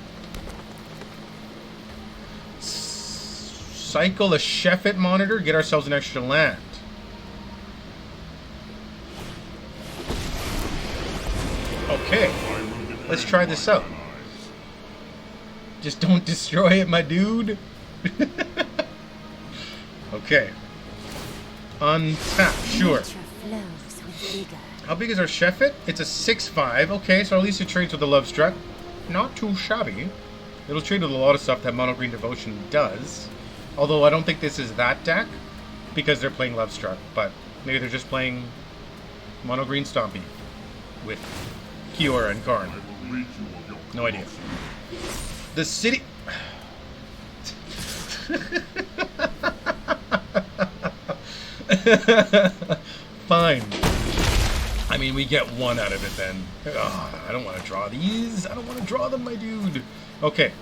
cycle a Sheffet Monitor, get ourselves an extra land. Okay, let's try this out. Just don't destroy it, my dude. Okay. Untap, sure.
Nature flows with vigor.
How big is our Sheffet? It's a 6/5. Okay, so at least it trades with the Love Strut. Not too shabby. It'll trade with a lot of stuff that Mono Green Devotion does. Although I don't think this is that deck, because they're playing Love Struck. But maybe they're just playing Mono Green Stompy with Kiora and Karn. No idea. The city... Fine. I mean, we get one out of it then. Ugh, I don't want to draw these. I don't want to draw them, my dude. Okay.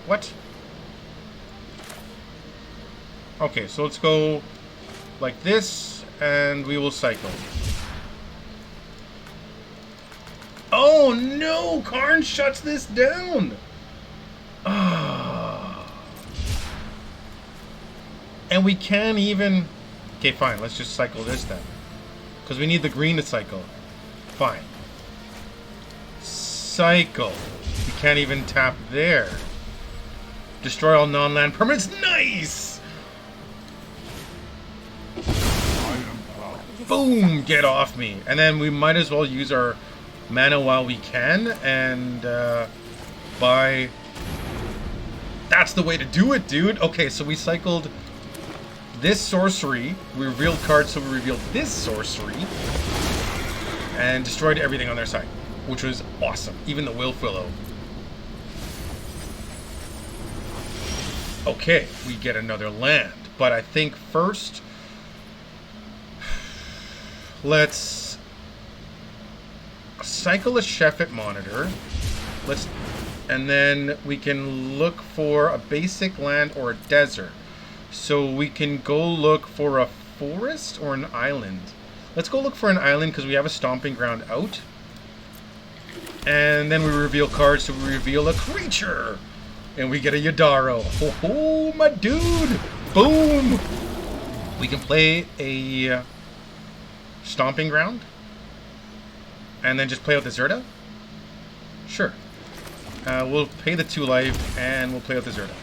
What? Okay, so let's go like this, and we will cycle. Oh no! Karn shuts this down! Ah. And we can't even... Okay, fine, let's just cycle this then. Because we need the green to cycle. Fine. Cycle. We can't even tap there. Destroy all non-land permanents. Nice! Boom! Get off me. And then we might as well use our mana while we can. And buy... That's the way to do it, dude. Okay, so we cycled this sorcery. We revealed cards, so we revealed this sorcery. And destroyed everything on their side. Which was awesome. Even the Wilfwillow. Okay, we get another land. But I think first... Let's... cycle a Sheffet Monitor. Let's... And then we can look for a basic land or a desert. So we can go look for a forest or an island. Let's go look for an island because we have a stomping ground out. And then we reveal cards, so we reveal a creature. And we get a Yadaro. Oh, my dude! Boom! We can play a stomping ground. And then just play out the Zerda? Sure. We'll pay the 2 life, and we'll play out the Zerda.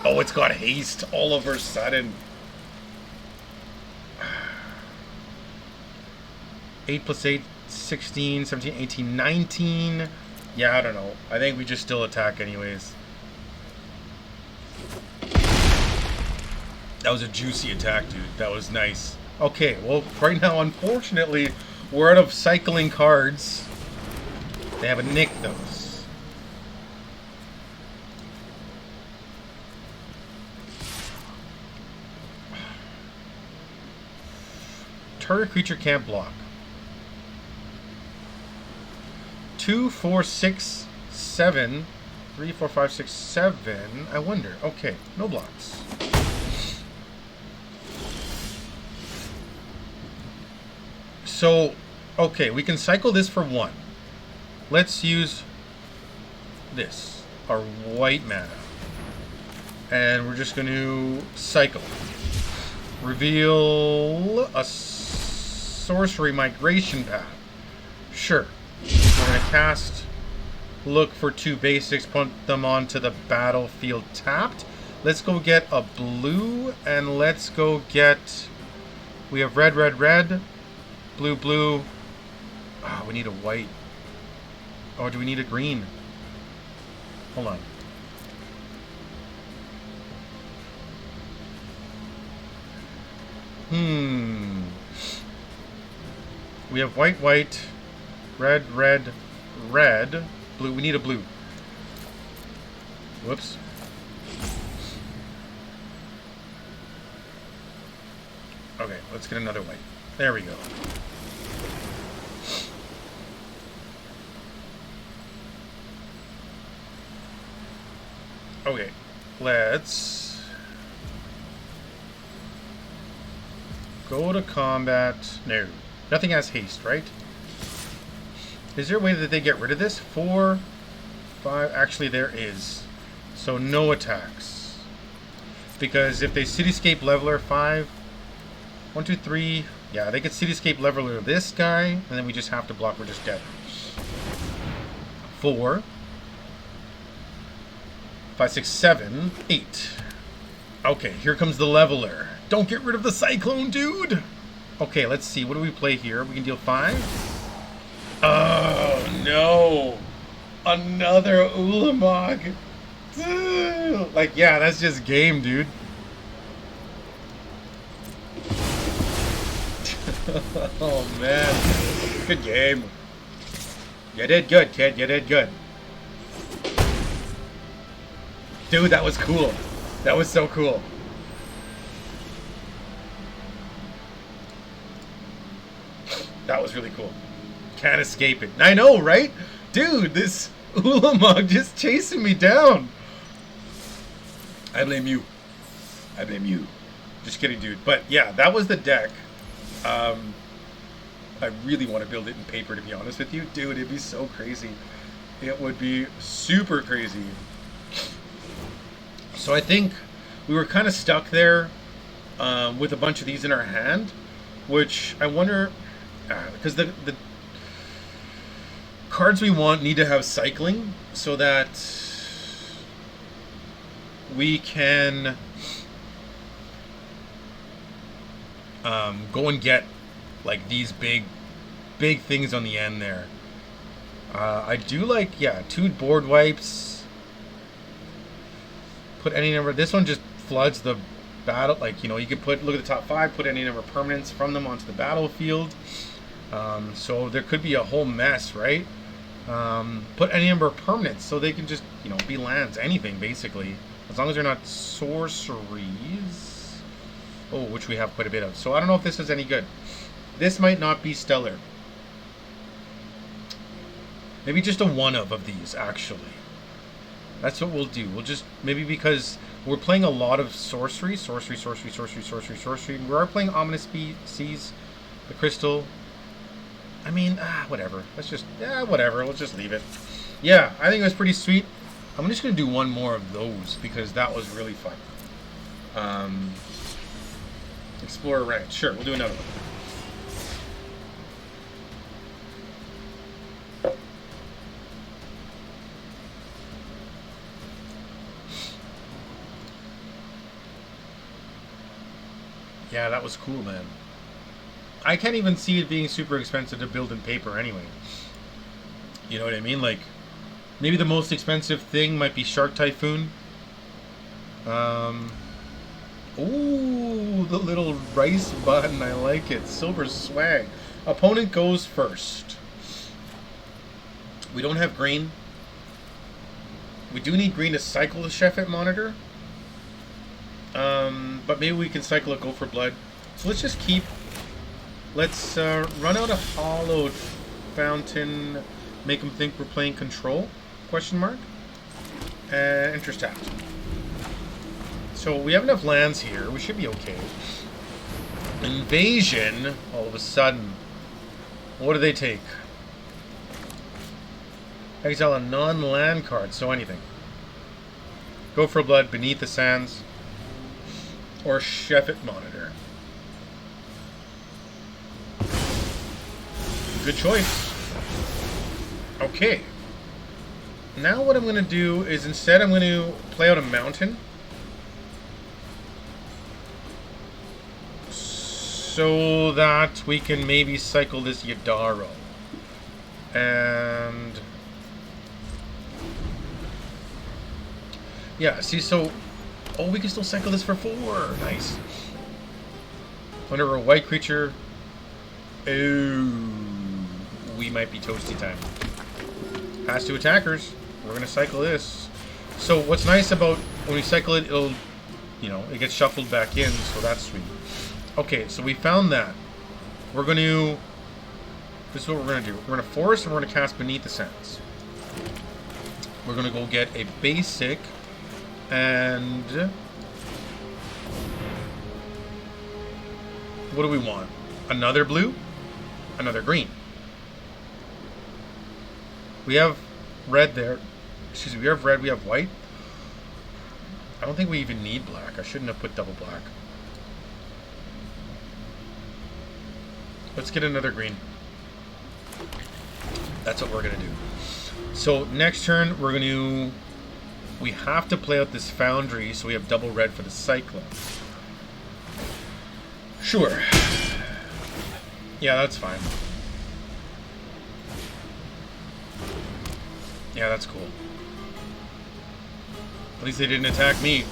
Oh, it's got haste all of a sudden. 8 plus 8, 16, 17, 18, 19. Yeah, I don't know. I think we just still attack anyways. That was a juicy attack, dude. That was nice. Okay, well, right now, unfortunately, we're out of cycling cards. They haven't nicked those. Target creature can't block. 2, 4, 6, 7. 3, 4, 5, 6, 7. I wonder. Okay, no blocks. So, okay, we can cycle this for 1. Let's use this, our white mana. And we're just going to cycle. Reveal a sorcery migration path. Sure. We're going to cast, look for 2 basics, put them onto the battlefield tapped. Let's go get a blue, and let's go get... We have red, red, red, blue, blue. Oh, we need a white. Or do we need a green? Hold on. We have white, white, red, red, red, blue. We need a blue. Whoops. Okay, let's get another white. There we go. Okay, let's go to combat. No, nothing has haste, right? Is there a way that they get rid of this? 4, 5. Actually, there is. So no attacks. Because if they Cityscape Leveler 5, 1, 2, 3. Yeah, they get Cityscape Leveler this guy, and then we just have to block. We're just dead. 4, 5, 6, 7, 8. Okay, here comes the Leveler. Don't get rid of the Cyclone, dude! Okay, let's see. What do we play here? We can deal 5. Oh, no! Another Ulamog! Like, yeah, that's just game, dude. Oh, man. Good game. You did good, kid. You did good. Dude, that was cool. That was so cool. That was really cool. Can't escape it. I know, right? Dude, this Ulamog just chasing me down. I blame you. I blame you. Just kidding, dude. But yeah, that was the deck. I really want to build it in paper, to be honest with you. Dude, it'd be so crazy. It would be super crazy. So I think we were kind of stuck there with a bunch of these in our hand, which I wonder, because the cards we want need to have cycling so that we can go and get like these big things on the end there. I do like, yeah, 2 board wipes. Put any number. This one just floods the battle. Like, you know, you could put, look at the top 5, put any number of permanents from them onto the battlefield. So there could be a whole mess, right? Put any number of permanents so they can just, you know, be lands, anything basically, as long as they're not sorceries. Oh, which we have quite a bit of. So I don't know if this is any good. This might not be stellar. Maybe just a one of these, actually. That's what we'll do. We'll just, maybe because we're playing a lot of sorcery. Sorcery. We are playing Ominous Species, the Crystal. I mean, whatever. Let's just, whatever. Let's just leave it. Yeah, I think it was pretty sweet. I'm just going to do one more of those because that was really fun. Explorer Ranch. Sure, we'll do another one. Yeah, that was cool, man. I can't even see it being super expensive to build in paper anyway. You know what I mean? Like, maybe the most expensive thing might be Shark Typhoon. Ooh, the little rice button. I like it. Silver swag. Opponent goes first. We don't have green. We do need green to cycle the Sheffet Monitor. But maybe we can cycle a Go for Blood. So let's just keep... Let's run out a Hollowed Fountain. Make them think we're playing Control? Question mark. Interest tapped. So we have enough lands here. We should be okay. Invasion. All of a sudden. What do they take? Exile a non-land card. So anything. Go for Blood. Beneath the Sands. Or Sheffet Monitor. Good choice. Okay. Now what I'm going to do is instead I'm going to play out a mountain. So that we can maybe cycle this Yadaro. And... yeah, see, so... oh, we can still cycle this for 4. Nice. Whenever a white creature... oh, we might be toasty time. Pass to attackers. We're going to cycle this. So what's nice about when we cycle it, it'll, you know, it gets shuffled back in, so that's sweet. Okay, so we found that. We're going to... this is what we're going to do. We're going to forest and we're going to cast Beneath the Sands. We're going to go get a basic... and... what do we want? Another blue? Another green. We have red there. Excuse me, we have red, we have white. I don't think we even need black. I shouldn't have put double black. Let's get another green. That's what we're going to do. So next turn, we're going to... We have to play out this Foundry, so we have double red for the Cyclone. Sure. Yeah, that's fine. Yeah, that's cool. At least they didn't attack me.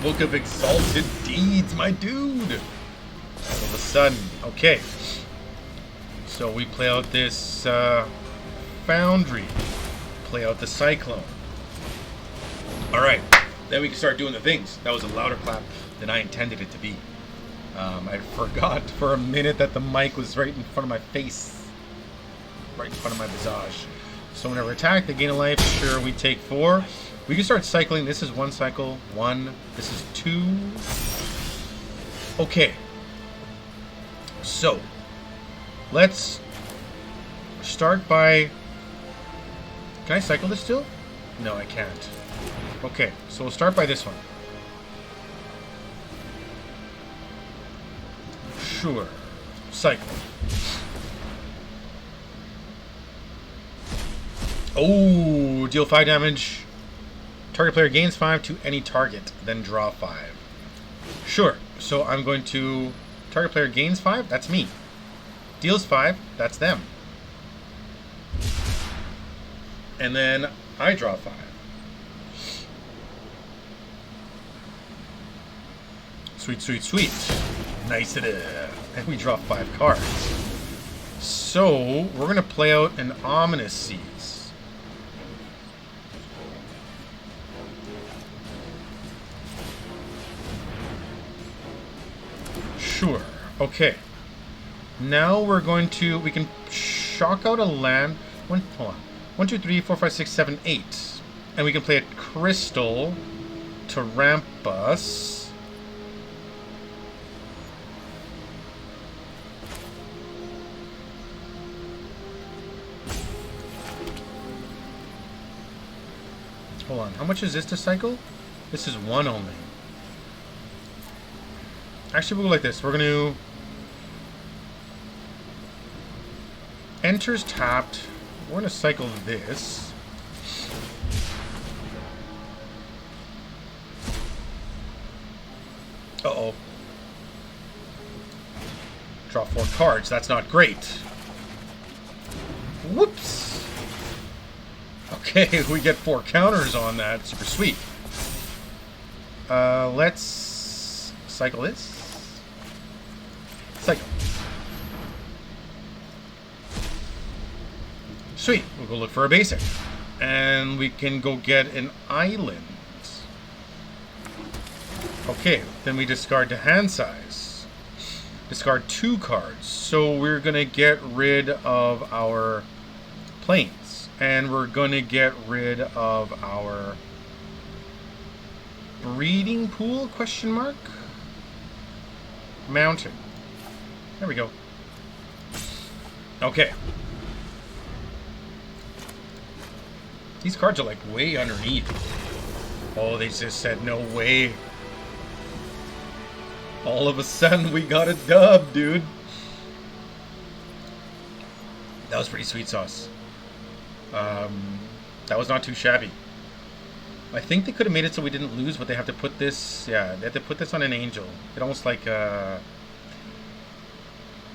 Book of Exalted Deeds, my dude! All of a sudden. Okay. So we play out this Foundry. Play out the Cyclone. Alright. Then we can start doing the things. That was a louder clap than I intended it to be. I forgot for a minute that the mic was right in front of my face. Right in front of my visage. So whenever attack, they gain a life. Sure, we take 4. We can start cycling. This is 1 cycle. 1. This is 2. Okay. So, let's start by... Can I cycle this still? No, I can't. Okay, so we'll start by this one. Sure. Cycle. Oh, deal 5 damage. Target player gains 5 to any target, then draw 5. Sure. So I'm going to... Target player gains 5, that's me. Deals 5, that's them. And then I draw 5. Sweet, sweet, sweet. Nice it is. And we draw 5 cards. So we're going to play out an Ominous Seas. Sure. Okay. Now we're going to... We can shock out a land. Hold on. 1, 2, 3, 4, 5, 6, 7, 8. And we can play a crystal to ramp us. Hold on. How much is this to cycle? This is 1 only. Actually, we'll go like this. We're going to... Enters tapped. We're going to cycle this. Uh-oh. Draw 4 cards. That's not great. Whoops. Okay, we get 4 counters on that. Super sweet. Let's cycle this. Cycle. Sweet. We'll go look for a basic. And we can go get an island. Okay, then we discard to hand size. Discard 2 cards. So we're going to get rid of our plains. And we're going to get rid of our breeding pool, question mark? Mountain. There we go. Okay. These cards are like way underneath. Oh, they just said no way. All of a sudden we got a dub, dude. That was pretty sweet sauce. That was not too shabby. I think they could have made it so we didn't lose, but they have to put this... Yeah, they have to put this on an angel. It almost like a...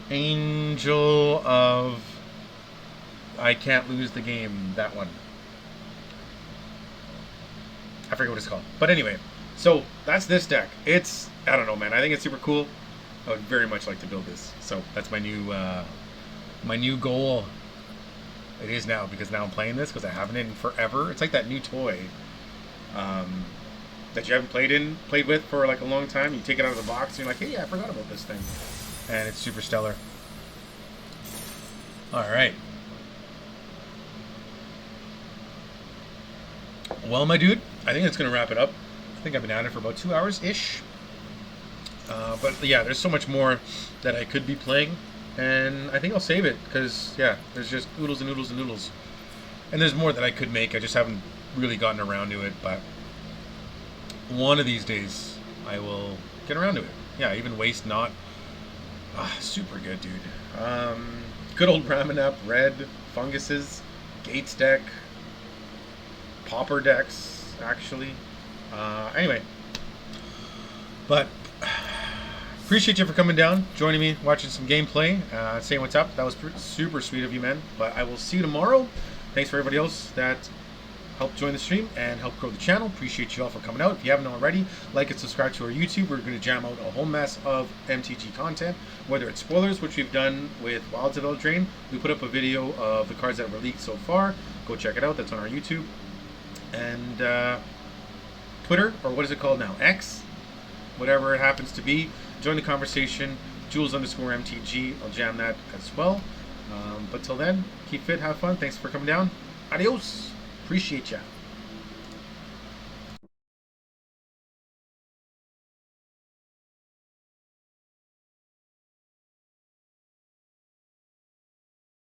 Angel of... I can't lose the game. That one. I forget what it's called. But anyway, so that's this deck. It's... I don't know, man. I think it's super cool. I would very much like to build this. So that's my new goal. It is now, because now I'm playing this, because I haven't in forever. It's like that new toy that you haven't played with for like a long time. You take it out of the box and you're like, hey, I forgot about this thing. And it's super stellar. Alright. Well, my dude, I think that's going to wrap it up. I think I've been at it for about 2 hours-ish. But yeah, there's so much more that I could be playing. And I think I'll save it, because, yeah, there's just oodles and oodles and oodles. And there's more that I could make. I just haven't really gotten around to it. But one of these days, I will get around to it. Yeah, even Waste Not. Super good, dude. Good old Ramanap, Red, Funguses, Gates deck, Pauper decks, actually. Anyway. But appreciate you for coming down, joining me, watching some gameplay, saying what's up. That was super sweet of you, man. But I will see you tomorrow. Thanks for everybody else that helped join the stream and help grow the channel. Appreciate you all for coming out. If you haven't already, like and subscribe to our YouTube. We're going to jam out a whole mess of MTG content, whether it's spoilers, which we've done with Wilds of Eldraine. We put up a video of the cards that were leaked so far. Go check it out. That's on our YouTube. And Twitter, or what is it called now? X? Whatever it happens to be. Join the conversation. Jules_MTG. I'll jam that as well. But till then, keep fit, have fun. Thanks for coming down. Adios. Appreciate ya.